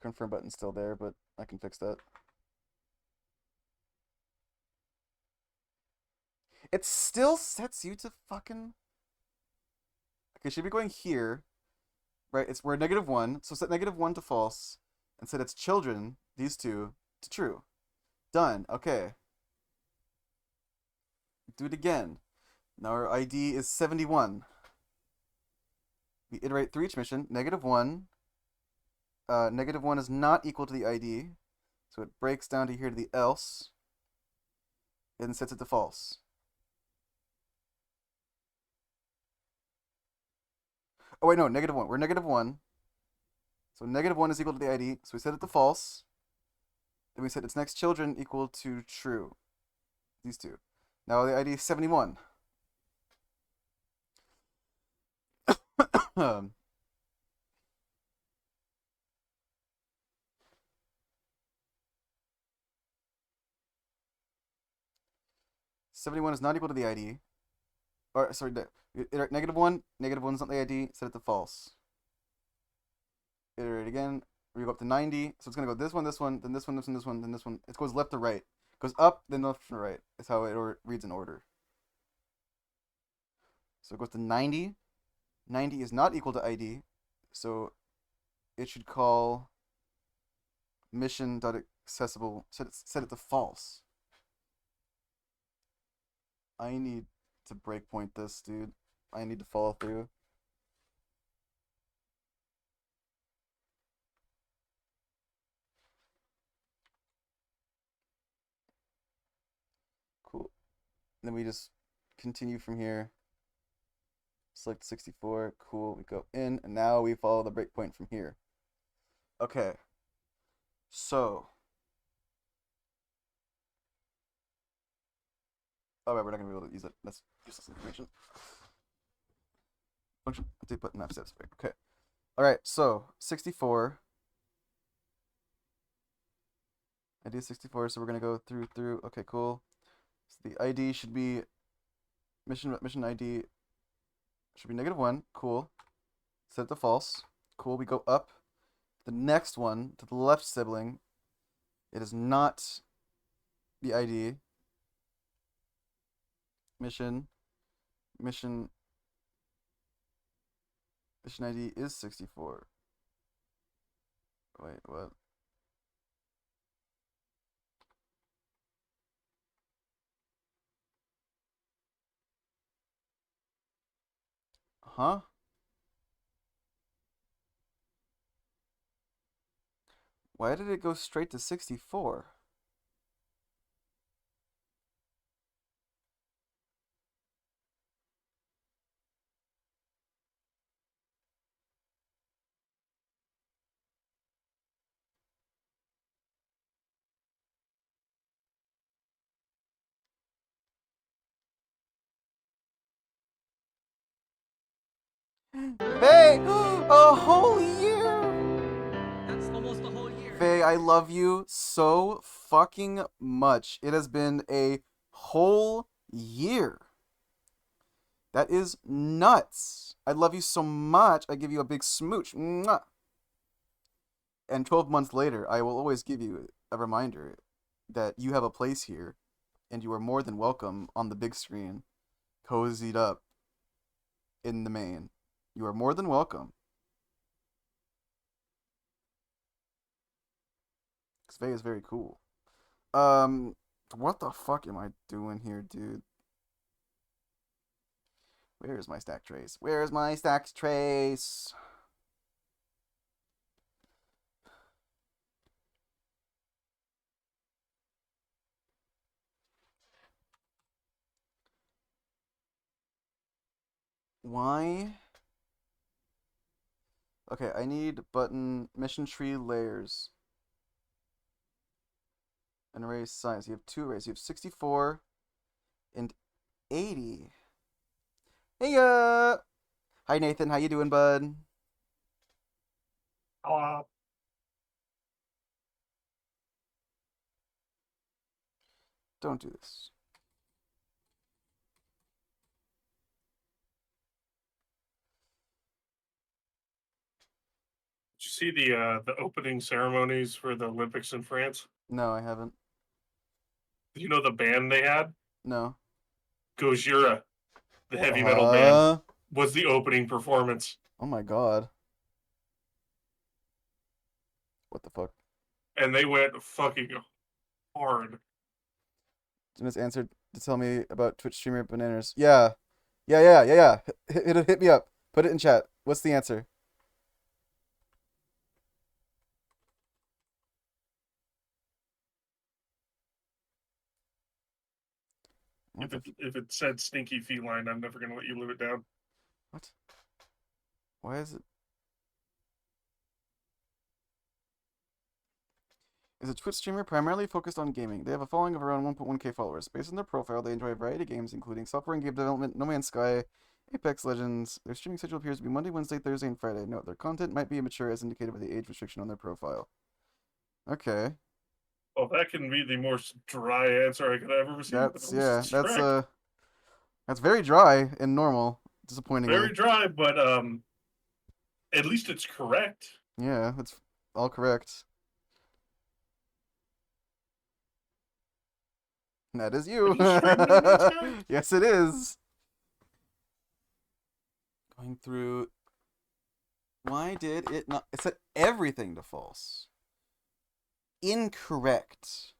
Confirm button's still there, but I can fix that. It still sets you to fucking. Okay, should be going here, right? We're -1, so set -1 to false, and set its children, these two, to true. Done. Okay. Do it again. Now our ID is 71. We iterate through each mission. -1. -1 is not equal to the ID, so it breaks down to here to the else, and sets it to false. Oh wait, no, -1. We're -1. So -1 is equal to the ID, so we set it to false. Then we set its next children equal to true. These two. Now the ID is 71. 71 is not equal to the ID. Or, sorry, -1, -1 is not the ID, set it to false. Iterate again. We go up to 90. So it's going to go this one, then this one, this one, this one, then this one. It goes left to right. It goes up, then left to right. Is how it reads in order. So it goes to 90. 90 is not equal to ID. So it should call mission.accessible. Set it to false. I need to breakpoint this, dude. I need to follow through. Cool. Then we just continue from here. Select 64. Cool. We go in, and now we follow the breakpoint from here. Okay. So. Oh, right, we're not going to be able to use it. That's useless information. Function update button map steps. Okay. All right. So 64. ID 64. So we're gonna go through. Okay, cool. So the ID should be mission ID should be -1. Cool. Set it to false. Cool. We go up. The next one to the left sibling. It is not the ID. Mission ID is 64. Wait, what? Huh? Why did it go straight to 64? Faye! A whole year! That's almost a whole year. Faye, I love you so fucking much. It has been a whole year. That is nuts. I love you so much. I give you a big smooch. Mwah. And 12 months later, I will always give you a reminder that you have a place here and you are more than welcome on the big screen, cozied up in the main. You are more than welcome. Svei is very cool. What the fuck am I doing here, dude? Where's my stack trace? Where's my stack trace? Why? Okay, I need button mission tree layers. And array size. You have two arrays. You have 64 and 80. Hey, hi Nathan. How you doing, bud? Uh, Don't do this. did you see the opening ceremonies for the Olympics in France? No, I haven't. Do you know the band they had? No. Gojira, the heavy metal band, Uh, was the opening performance. oh my god. What the fuck? And they went fucking hard. Just answered to tell me about Twitch streamer bananas. Yeah. Yeah. Hit me up. Put it in chat. What's the answer? If it said stinky feline, I'm never gonna let you live it down. What? Why is it? Is a Twitch streamer primarily focused on gaming. They have a following of around 1.1k followers. Based on their profile, they enjoy a variety of games, including software and game development, No Man's Sky, Apex Legends. Their streaming schedule appears to be Monday, Wednesday, Thursday, and Friday. Note, their content might be immature as indicated by the age restriction on their profile. Okay. Well, that can be the most dry answer I could ever receive. That's very dry and normal, disappointingly. Very dry, but at least it's correct. Yeah, that's all correct. That is you. Yes, it is. Going through. Why did it not? It set everything to false. Incorrect.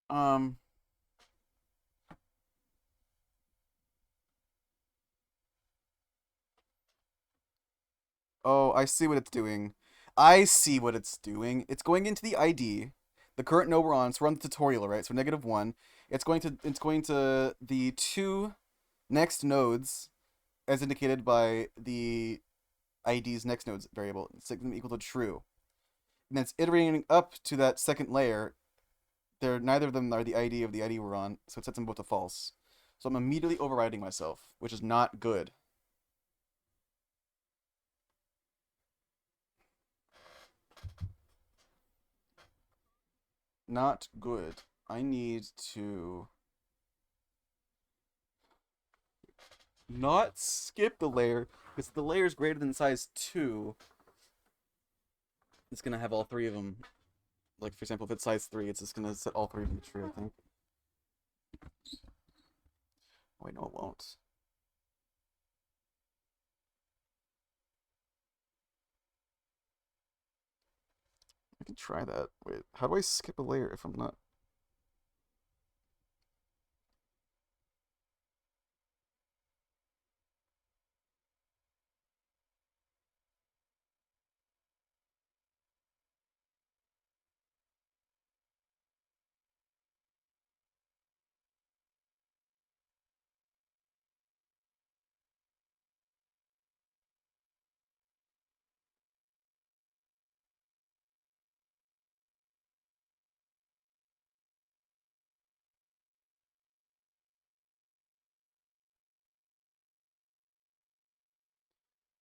Um. Oh, I see what it's doing. It's going into the ID, the current node we're on. So we're on the tutorial, right? So -1. It's going to the two next nodes, as indicated by the ID's next nodes variable, set them equal to true. And then it's iterating up to that second layer. Neither of them are the ID of the ID we're on, so it sets them both to false. So I'm immediately overriding myself, which is not good. Not good. I need to not skip the layer, because the layer is greater than size 2. It's gonna have all three of them. Like, for example, if it's size 3, it's just gonna set all three of them to true, I think. Wait, no, it won't. I can try that. Wait, how do I skip a layer if I'm not...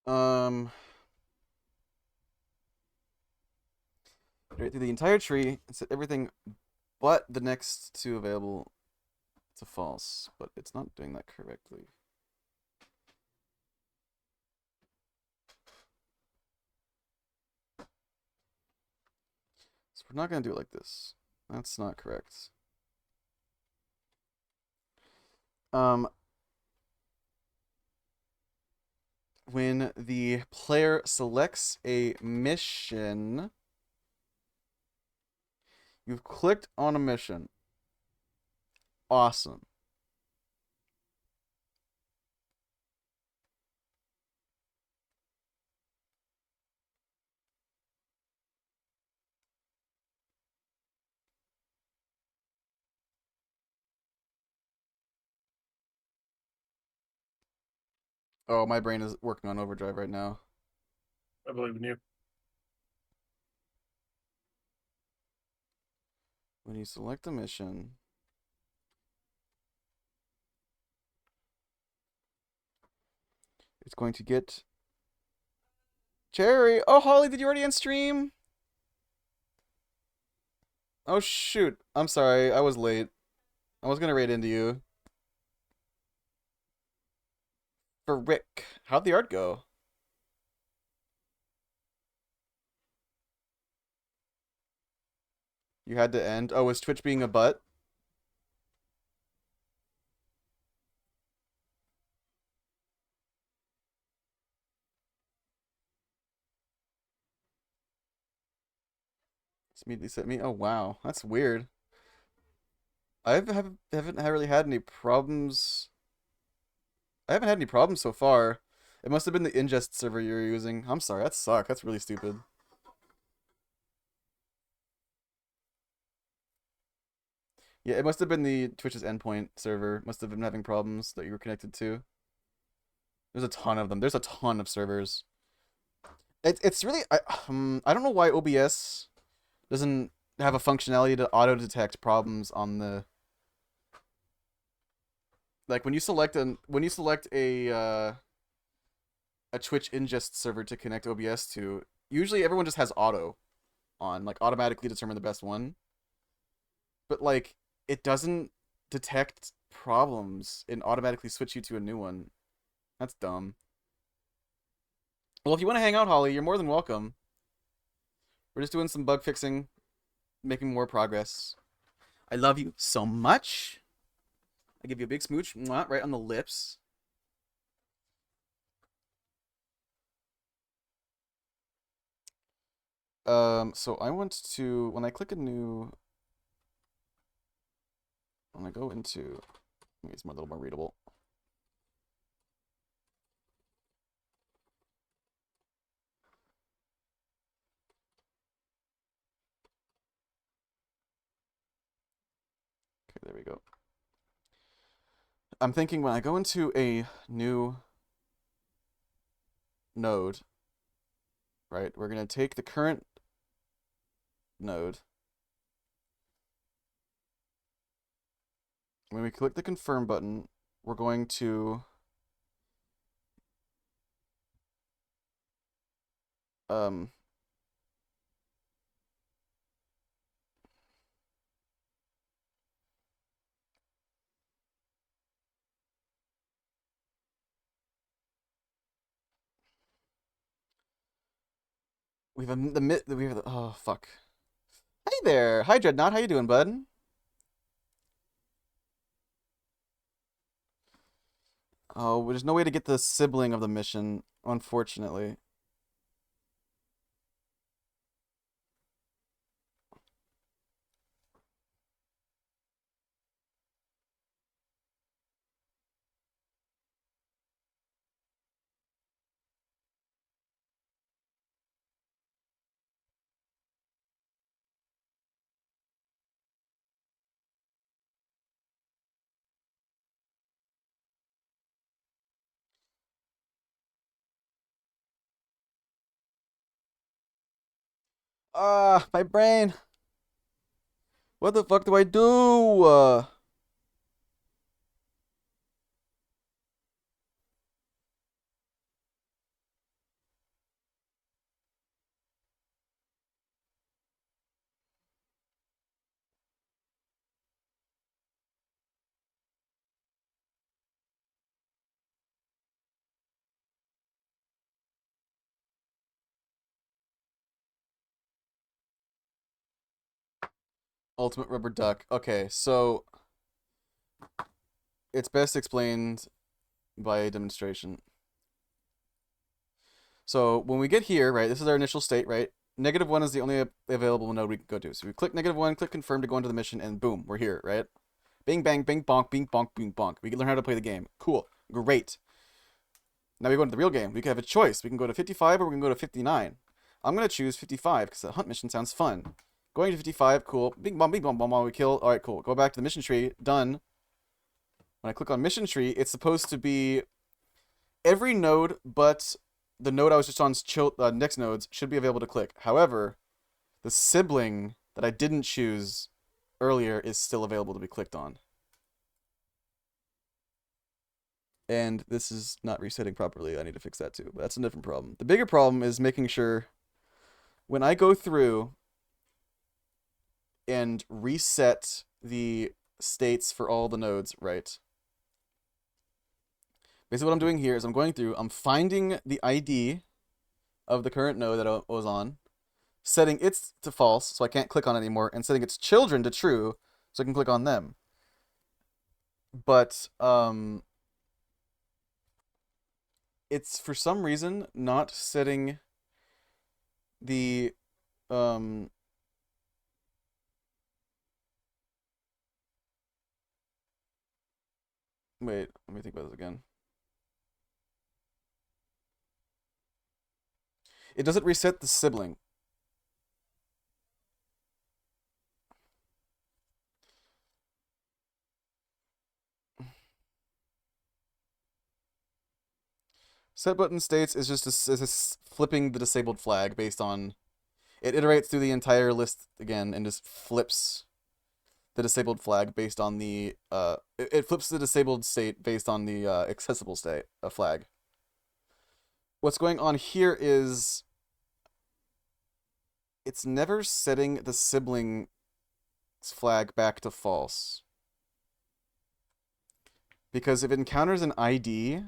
Right through the entire tree and set everything but the next two available to false, but it's not doing that correctly. So we're not gonna do it like this. That's not correct. When the player selects a mission, you've clicked on a mission. Awesome. Oh, my brain is working on overdrive right now. I believe in you. When you select a mission, it's going to get Cherry. Oh, Holly, did you already end stream? Oh shoot. I'm sorry. I was late. I was gonna raid into you. For Rick. How'd the art go? You had to end. Oh, was Twitch being a butt? It's immediately sent me. Oh wow, that's weird. Haven't really had any problems. I haven't had any problems so far. It must have been the ingest server you're using. I'm sorry, that sucks. That's really stupid. Yeah, it must have been the Twitch's endpoint server. Must have been having problems that you were connected to. There's a ton of them. There's a ton of servers. It's really I don't know why OBS doesn't have a functionality to auto detect problems on the like when you select a Twitch ingest server to connect OBS to, usually everyone just has auto on, like automatically determine the best one. But like it doesn't detect problems and automatically switch you to a new one. That's dumb. Well, if you want to hang out, Holly, you're more than welcome. We're just doing some bug fixing, making more progress. I love you so much. I give you a big smooch, mwah, right on the lips. So I want to, when I click a new, when I go into, maybe it's a little more readable. Okay, there we go. I'm thinking when I go into a new node, right, we're going to take the current node. When we click the confirm button, we're going to we have oh fuck. Hey there. Hi Dreadnought, how you doing, bud? Oh, there's no way to get the sibling of the mission, unfortunately. Ah, my brain. What the fuck do I do? Ultimate rubber duck. Okay, so it's best explained by a demonstration. So when we get here, right, this is our initial state, right? -1 is the only available node we can go to. So we click -1, click confirm to go into the mission, and boom, we're here, right? Bing, bang, bing, bonk, bing, bonk, bing, bonk. We can learn how to play the game. Cool. Great. Now we go into the real game. We can have a choice. We can go to 55 or we can go to 59. I'm going to choose 55 because the hunt mission sounds fun. Going to 55, cool. Bing, bong, bing, bong, bong, bong, we kill. All right, cool. Go back to the mission tree. Done. When I click on mission tree, it's supposed to be every node but the node I was just on's next nodes should be available to click. However, the sibling that I didn't choose earlier is still available to be clicked on. And this is not resetting properly. I need to fix that too, but that's a different problem. The bigger problem is making sure when I go through and reset the states for all the nodes, right? Basically what I'm doing here is I'm going through, I'm finding the ID of the current node that I was on, setting it to false, so I can't click on it anymore, and setting its children to true, so I can click on them. But, it's for some reason not setting the, wait, let me think about this again. It doesn't reset the sibling. Set button states is just flipping the disabled flag based on... It iterates through the entire list again and just flips the disabled flag based on the... It flips the disabled state based on the accessible state flag. What's going on here is... It's never setting the sibling's flag back to false. Because if it encounters an ID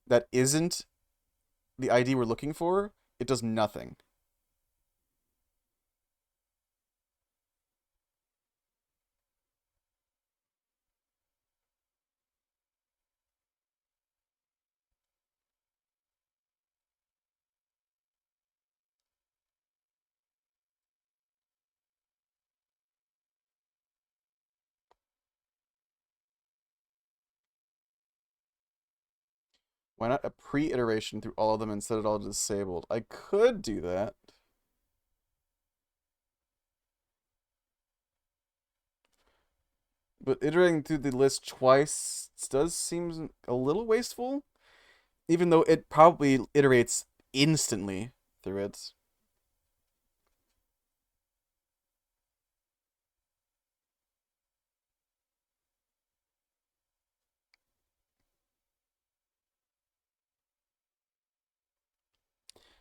that isn't the ID we're looking for, it does nothing. Why not a pre-iteration through all of them and set it all to disabled? I could do that. But iterating through the list twice does seem a little wasteful. Even though it probably iterates instantly through it.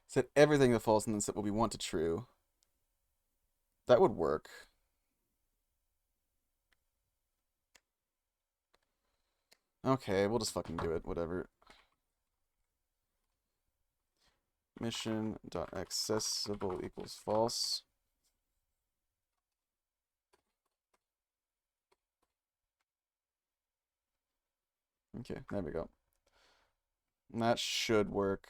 Set everything to false and then set what we want to true. That would work. Okay, we'll just fucking do it. Whatever. Mission.accessible equals false. Okay, there we go. And that should work.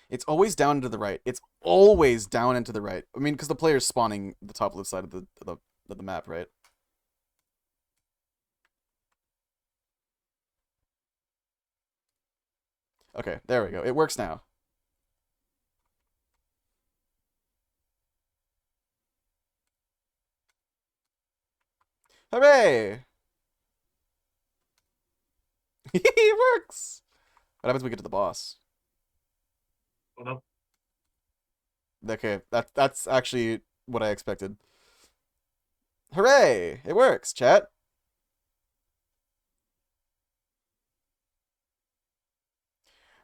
It's always down to the right. It's always down and to the right. I mean, because the player's spawning the top left side of the map, right? Okay, there we go. It works now. Hooray! It works! What happens when we get to the boss? Hold up. Okay, that's actually what I expected. Hooray! It works, chat.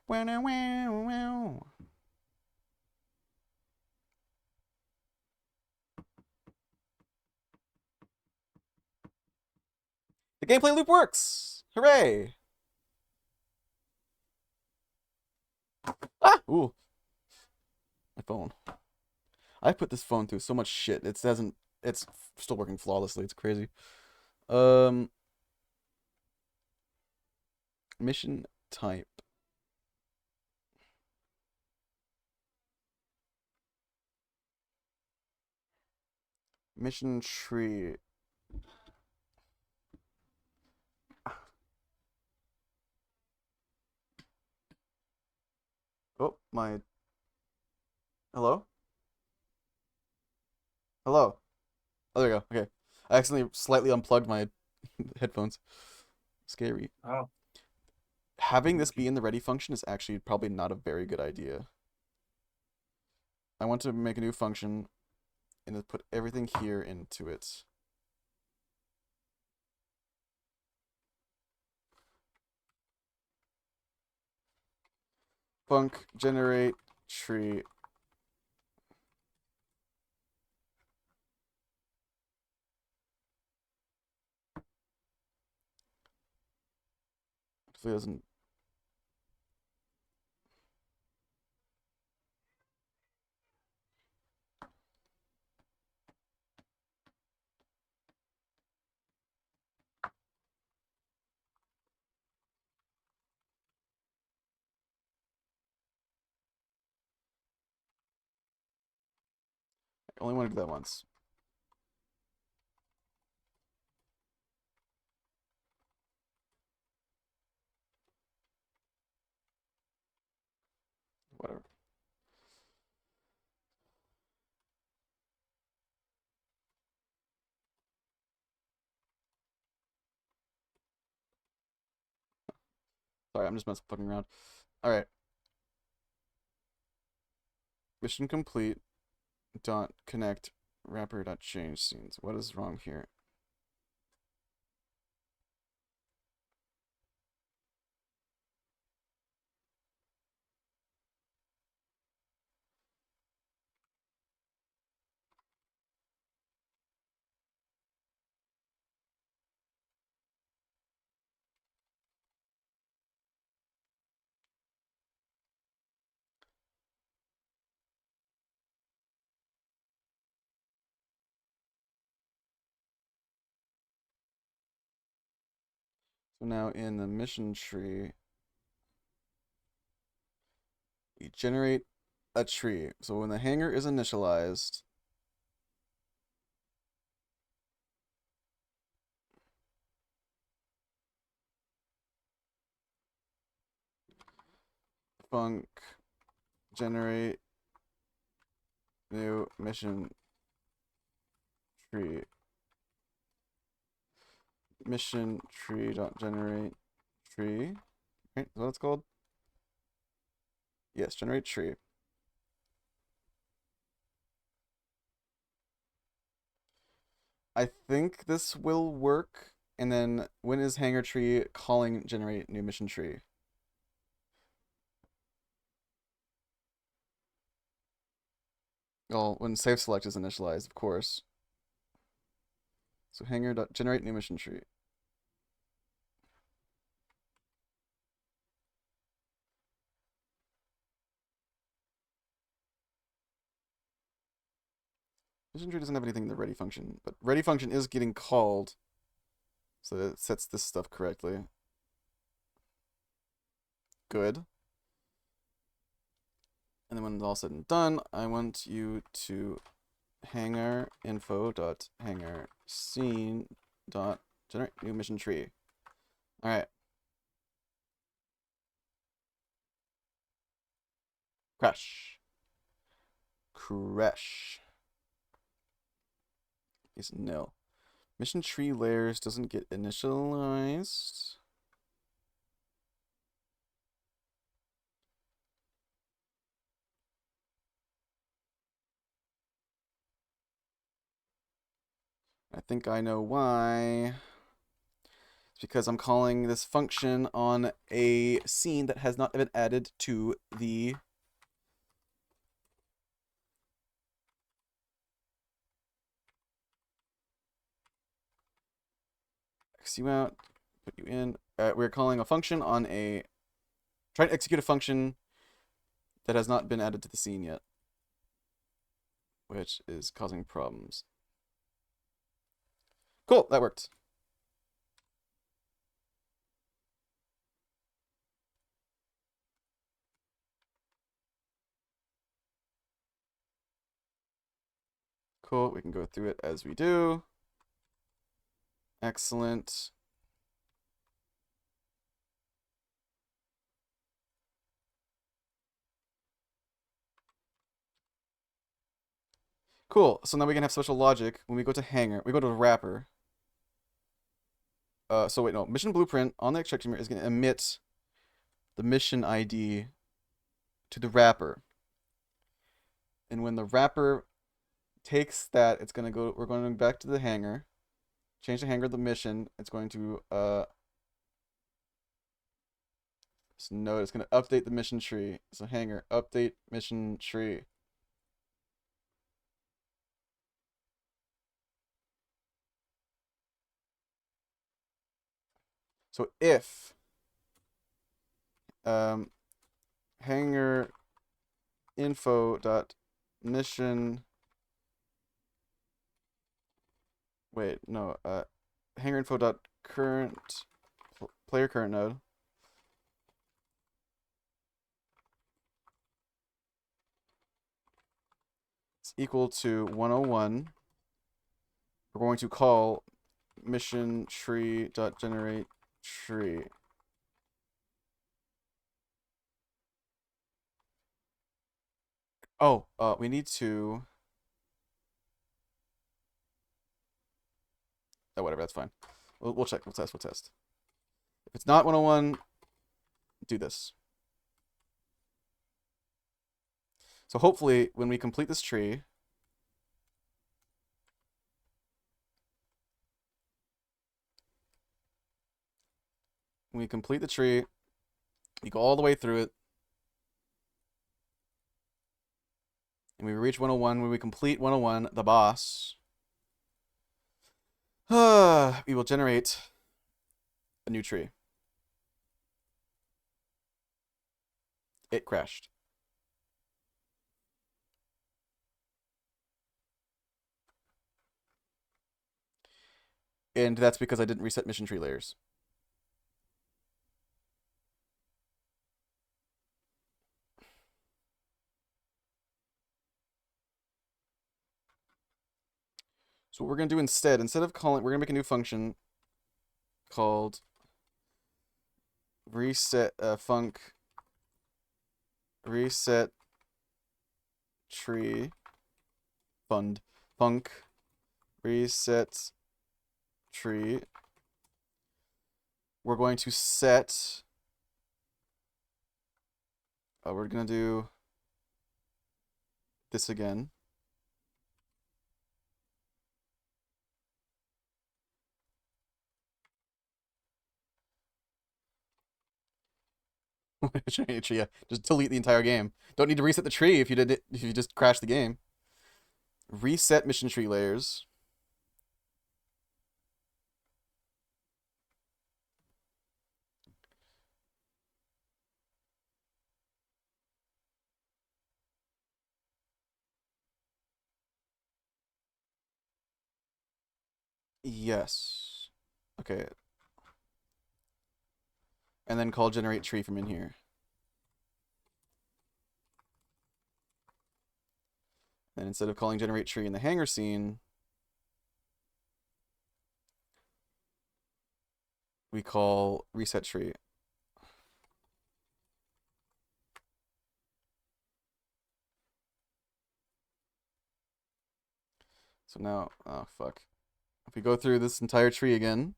Wow, wow, wow, wow. The gameplay loop works! Hooray! Ah! Ooh. My phone. I put this phone through so much shit. It's still working flawlessly. It's crazy. Mission type. Mission tree. Oh, my. Hello? Hello. Oh, there we go. Okay. I accidentally slightly unplugged my headphones. Scary. Oh, Having this be in the ready function is actually probably not a very good idea. I want to make a new function and to put everything here into it. Func generate tree. Hopefully it doesn't. I only want to do that once. Whatever. Sorry, I'm just messing fucking around. Alright. Mission complete. Dot connect wrapper dot change scenes. What is wrong here? So now in the mission tree, we generate a tree. So when the hanger is initialized, func generate new mission tree. Mission tree dot generate tree. Right, is that what it's called? Yes, generate tree. I think this will work. And then when is hanger tree calling generate new mission tree? Well, when save select is initialized, of course. So hanger dot generate new mission tree. Mission tree doesn't have anything in the ready function, but ready function is getting called, so that it sets this stuff correctly. Good. And then when it's all said and done, I want you to hanger info dot hanger scene dot generate new mission tree. All right. Crash. Crash. Is nil. Mission tree layers doesn't get initialized. I think I know why. It's because I'm calling this function on a scene that has not been added to the X you out, put you in. We're calling a function on a trying to execute a function that has not been added to the scene yet. which is causing problems. Cool, that worked. Cool, we can go through it as we do. Excellent. Cool, so now we can have special logic when we go to hanger. We go to the wrapper. So wait, no. Mission blueprint on the extraction mirror is going to emit the mission ID to the wrapper. And when the wrapper takes that, it's going to go, we're going back to the hanger. Change the hanger of the mission. It's going to, so no, it's going to update the mission tree. So hanger, update mission tree. So if hanger info dot mission hanger info dot current player current node is equal to 101, we're going to call mission tree dot generate tree. Oh, we need to. Oh, whatever, that's fine. We'll check. We'll test. If it's not 101, do this. So hopefully, when we complete this tree, we go all the way through it, and we reach 101. When we complete 101, the boss, we will generate a new tree. It crashed. And that's because I didn't reset mission tree layers. So what we're going to do instead of calling, we're going to make a new function called reset reset tree func reset tree. We're going to set, we're going to do this again. Yeah, just delete the entire game. Don't need to reset the tree if you just crashed the game. Reset mission tree layers. Yes. Okay. And then call generate tree from in here. And instead of calling generate tree in the hangar scene, we call reset tree. So now, oh fuck. If we go through this entire tree again,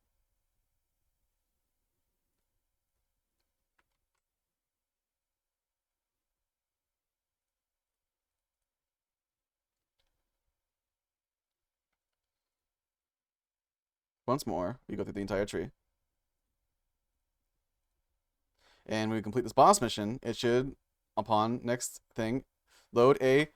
once more, we go through the entire tree. And when we complete this boss mission, it should, upon next thing, load a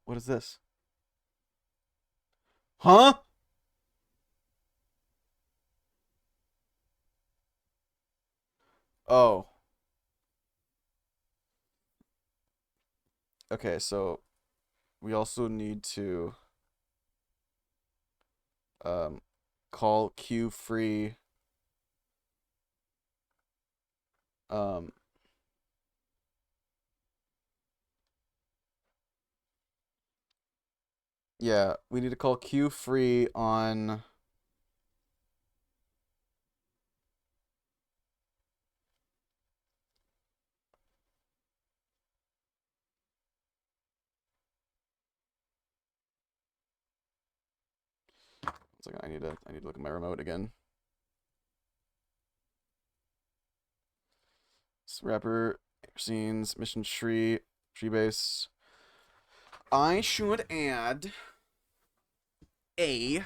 what is this? Huh? Oh. Okay, so we also need to call queue free um yeah, we need to call queue free on it's like I need to look at my remote again. Wrapper, scenes, mission tree base. I should add a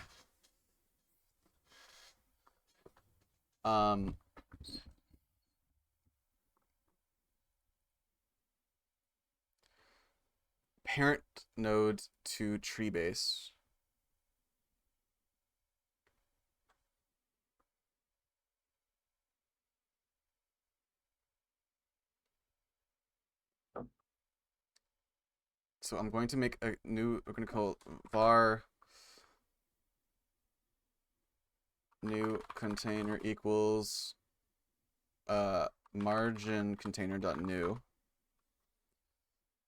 um parent node to tree base. So I'm going to make a new, we're going to call var new container equals margin container dot new.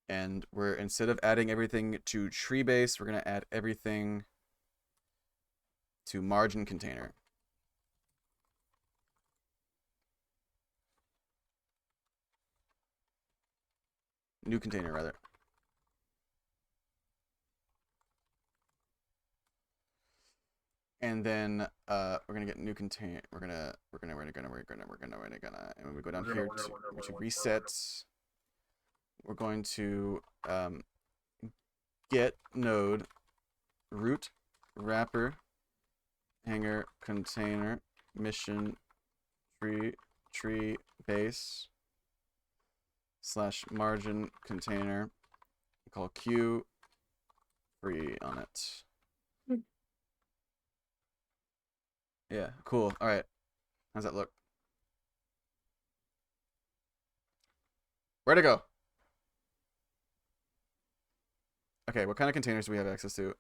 And we're, instead of adding everything to tree base, we're going to add everything to margin container. New container rather. And then we're gonna get new container. We're gonna and when we go down here to reset, we're going to get node root wrapper hanger container mission tree base / margin container. Call queue free on it. Yeah, cool. All right. How's that look? Where'd it go? Okay, what kind of containers do we have access to?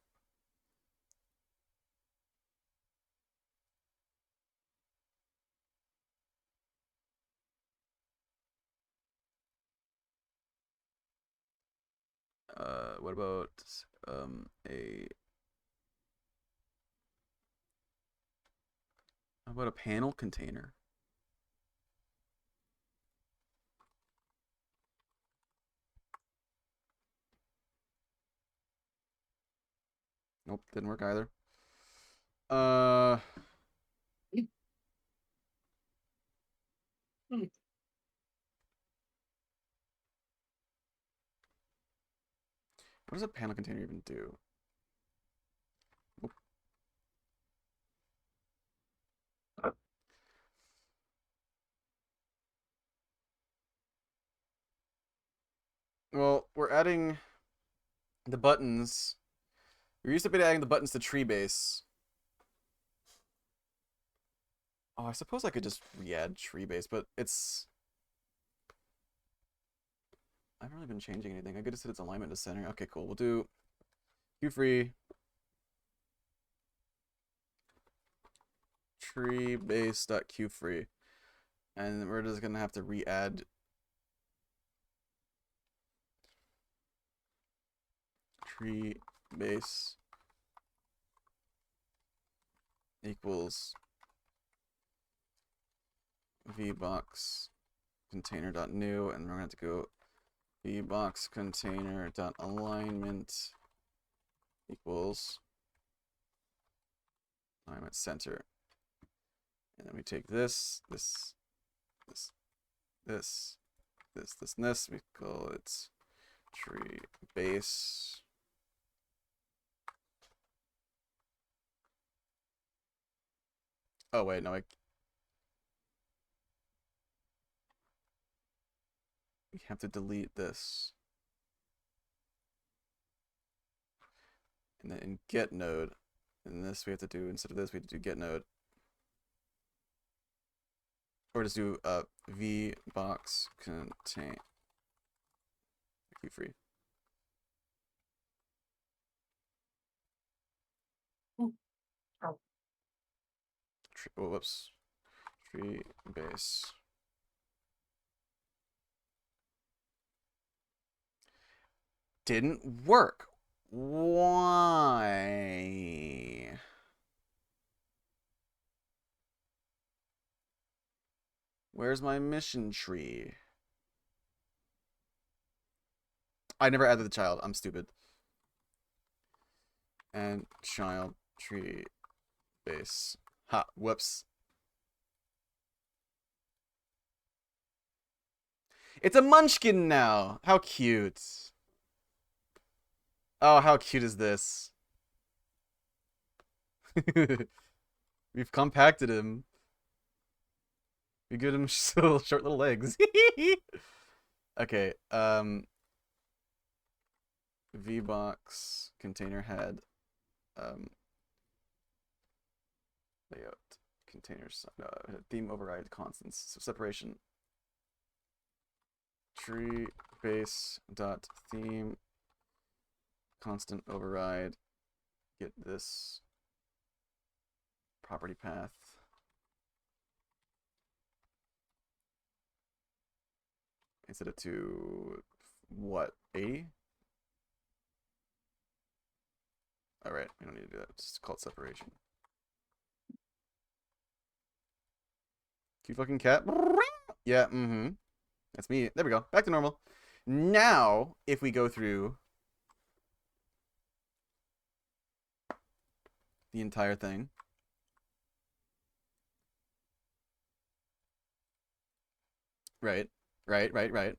What about a how about a panel container? Nope, didn't work either. Uh, what does a panel container even do? Oop. Well, we're adding the buttons. We used to be adding the buttons to tree base. Oh, I suppose I could just re-add tree base, but it's I haven't really been changing anything. I could just set its alignment to center. Okay, cool. We'll do queue free tree base dot queue free, and we're just gonna have to re-add tree base equals vbox container dot new, and we're gonna have to go vbox container dot alignment equals alignment center, and then we take this, and this. We call it tree base. Oh wait, no, we have to delete this. And then in get node, and this we have to do, instead of this, we have to do get node. or just do VBox contain key free. Oh. Oh, whoops. Tree base. Didn't work. Why? Where's my mission tree? I never added the child. I'm stupid. And child tree base. Ha, whoops. It's a munchkin now. How cute. Oh, how cute is this? We've compacted him. We give him short little legs. Okay, VBox container head, layout, containers, theme override constants, so separation, tree base dot theme constant override, get this property path. Instead of to what, 80? Alright, we don't need to do that. Just call it separation. Cute fucking cat. Yeah, mm-hmm. That's me. There we go. Back to normal. Now, if we go through the entire thing. Right. Right.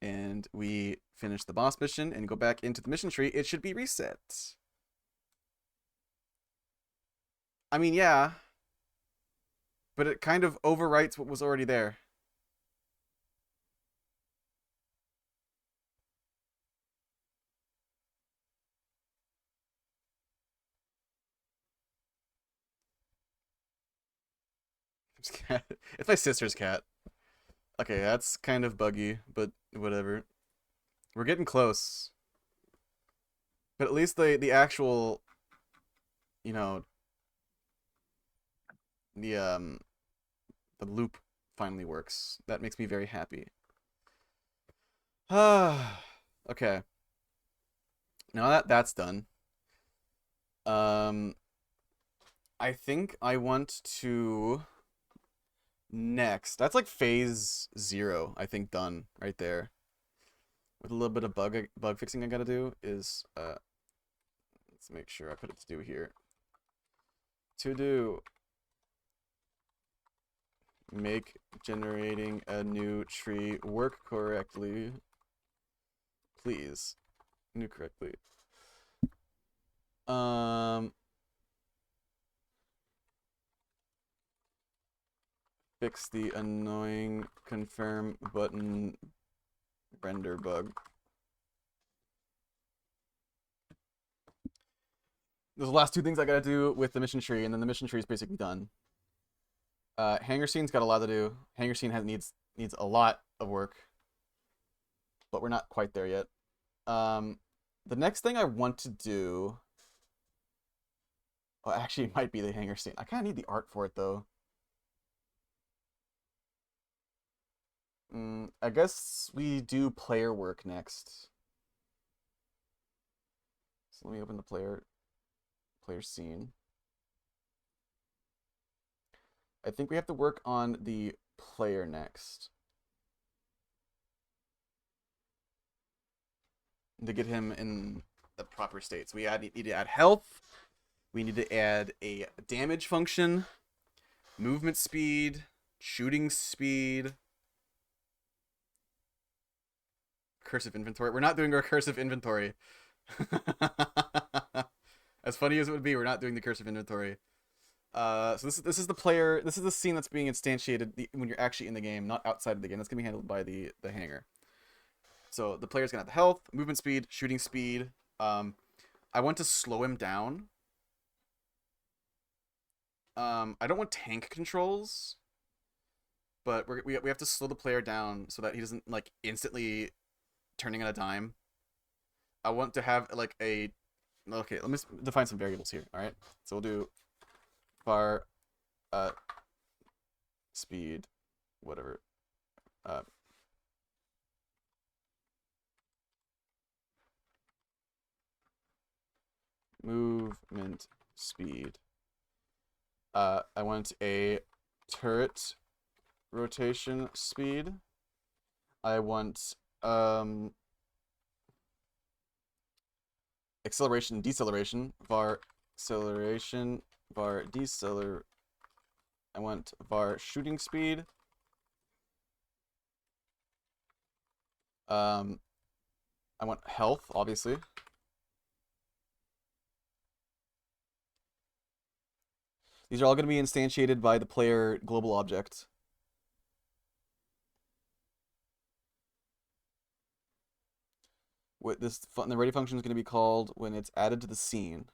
And we finish the boss mission and go back into the mission tree, it should be reset. I mean, yeah. But it kind of overwrites what was already there. It's my sister's cat. Okay, that's kind of buggy, but whatever. We're getting close. But at least the actual, you know, the loop finally works. That makes me very happy. Okay. Now that that's done, I think I want to next. That's like phase 0, I think, done right there. With a little bit of bug fixing I gotta do is let's make sure I put it to do here. To do, make generating a new tree work correctly. Please. New correctly. Fix the annoying confirm button render bug. Those are the last 2 things I gotta do with the mission tree, and then the mission tree is basically done. Hangar scene's got a lot to do. Hangar scene needs a lot of work, but we're not quite there yet. The next thing I want to do, well, actually, it might be the hangar scene. I kind of need the art for it though. I guess we do player work next. So let me open the player scene. I think we have to work on the player next to get him in the proper state. So we need to add health. We need to add a damage function, movement speed, shooting speed, recursive inventory. We're not doing recursive inventory. As funny as it would be, we're not doing the recursive inventory. So this is the player. This is the scene that's being instantiated when you're actually in the game, not outside of the game. That's gonna be handled by the hangar. So the player's gonna have the health, movement speed, shooting speed. I want to slow him down. I don't want tank controls, but we have to slow the player down so that he doesn't like instantly turning on a dime. I want to have like a okay. Let me define some variables here. All right, so we'll do var speed, whatever. Movement speed. I want a turret rotation speed. I want acceleration, deceleration, var acceleration, var deceler. I want var shooting speed. I want health, obviously. These are all going to be instantiated by the player global object. What the ready function is going to be called when it's added to the scene.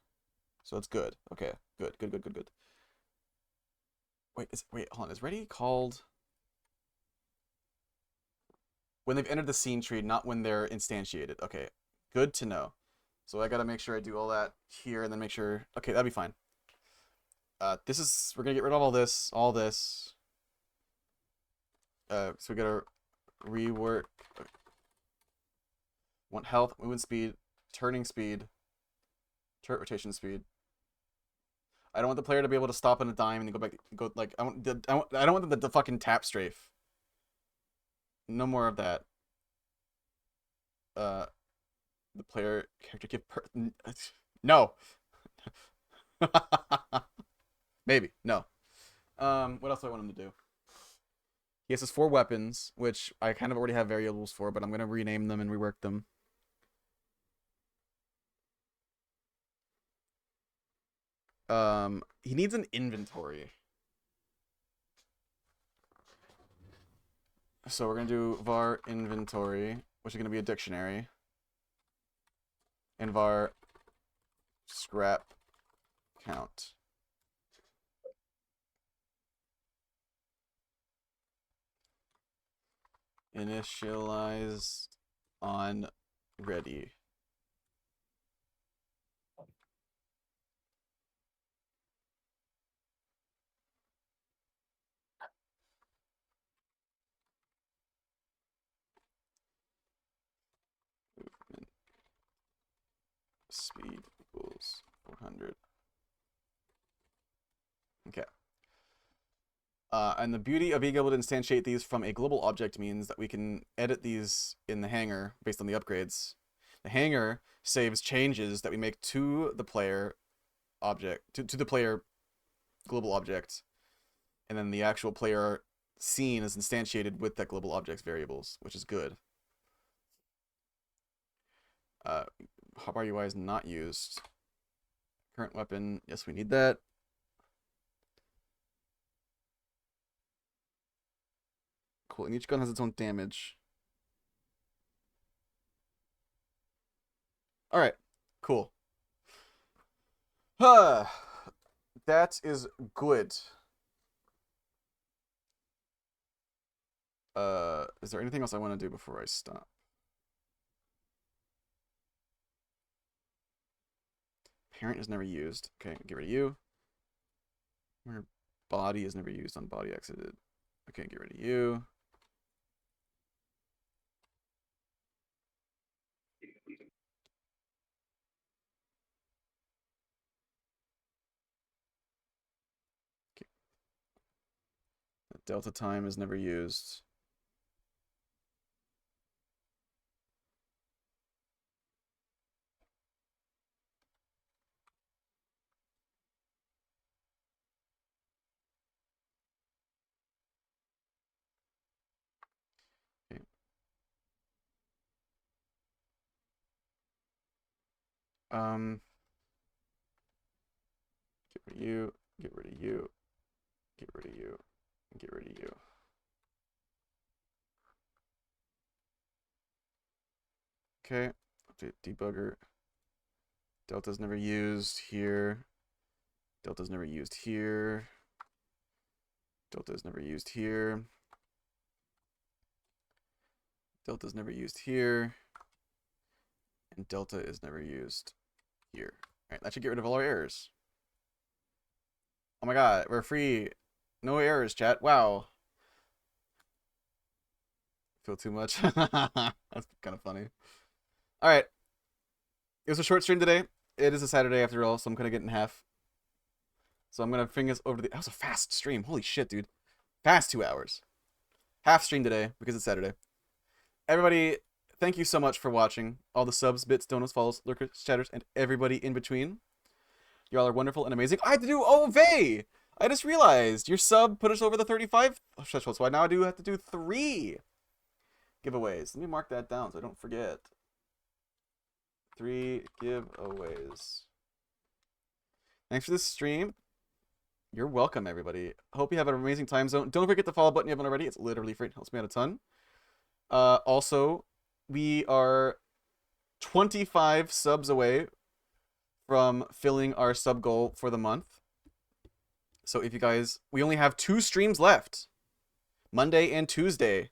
So it's good. Okay, good. Wait, hold on. Is ready called when they've entered the scene tree, not when they're instantiated? Okay, good to know. So I got to make sure I do all that here and then make sure. Okay, that'd be fine. We're gonna get rid of all this. So we gotta rework. Want health, movement speed, turning speed, turret rotation speed. I don't want the player to be able to stop on a dime and then go like I don't want them to fucking tap strafe. No more of that. The player character give no. Maybe no. What else do I want him to do? He has his 4 weapons, which I kind of already have variables for, but I'm gonna rename them and rework them. He needs an inventory. So we're gonna do var inventory, which is gonna be a dictionary, and var scrap count. Initialized on ready. Movement speed equals 400. Okay. And the beauty of being able to instantiate these from a global object means that we can edit these in the hangar based on the upgrades. The hangar saves changes that we make to the player object, to the player global object, and then the actual player scene is instantiated with that global object's variables, which is good. Hotbar UI is not used. Current weapon, yes, we need that. Cool, and each gun has its own damage. Alright, cool. That is good. Is there anything else I want to do before I stop? Parent is never used. Okay, get rid of you. Where body is never used on body exited. Okay, get rid of you. Okay. Delta time is never used. Okay. Get rid of you, get rid of you, get rid of you, get rid of you. Okay, update debugger. Delta's never used here. Delta's never used here. Delta's never used here. Delta's never used here. And delta is never used here. Alright, that should get rid of all our errors. Oh my god, we're free. No errors, chat. Wow. Feel too much. That's kind of funny. Alright. It was a short stream today. It is a Saturday after all, so I'm gonna get in half. So I'm gonna bring us over to the... That was a fast stream. Holy shit, dude. Fast 2 hours. Half stream today, because it's Saturday. Everybody, thank you so much for watching. All the subs, bits, donuts, follows, lurkers, chatters, and everybody in between. Y'all are wonderful and amazing. I had to do Ove! I just realized your sub put us over the 35 threshold, so I now do have to do 3 giveaways. Let me mark that down so I don't forget. 3 giveaways. Thanks for this stream. You're welcome, everybody. Hope you have an amazing time zone. Don't forget the follow button if you haven't already. It's literally free. It helps me out a ton. Also, we are 25 subs away from filling our sub goal for the month. So if you guys, we only have 2 streams left, Monday and Tuesday,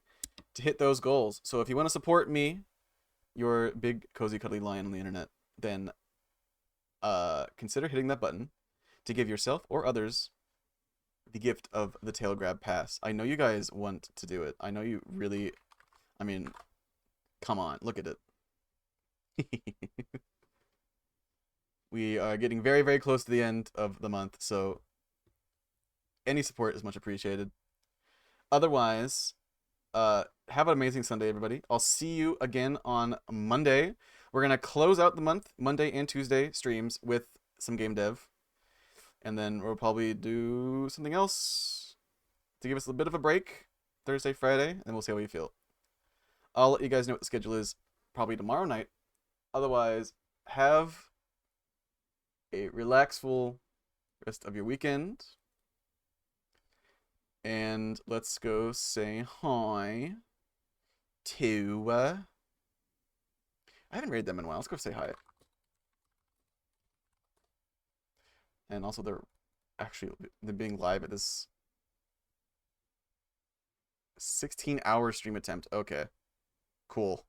to hit those goals. So if you want to support me, your big cozy cuddly lion on the internet, then consider hitting that button to give yourself or others the gift of the tail grab pass. I know you guys want to do it. I know you really, I mean, come on, look at it. We are getting very, very close to the end of the month, so any support is much appreciated. Otherwise, have an amazing Sunday, everybody. I'll see you again on Monday. We're going to close out the month, Monday and Tuesday streams, with some game dev. And then we'll probably do something else to give us a bit of a break, Thursday, Friday, and we'll see how we feel. I'll let you guys know what the schedule is probably tomorrow night. Otherwise, have a relaxful rest of your weekend. And let's go say hi to... I haven't rated them in a while. Let's go say hi. And also, they're being live at this 16-hour stream attempt. Okay. Cool.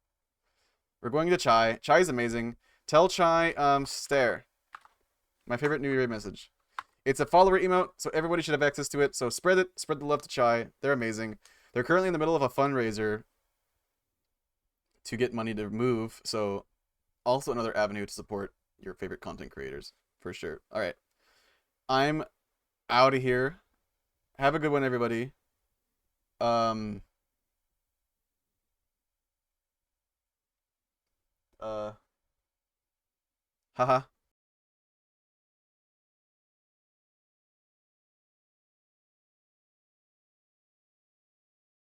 We're going to Chai. Chai is amazing. Tell Chai, stare. My favorite New Year message. It's a follower emote, so everybody should have access to it. So spread it. Spread the love to Chai. They're amazing. They're currently in the middle of a fundraiser to get money to move. So also another avenue to support your favorite content creators. For sure. All right. I'm out of here. Have a good one, everybody. Haha.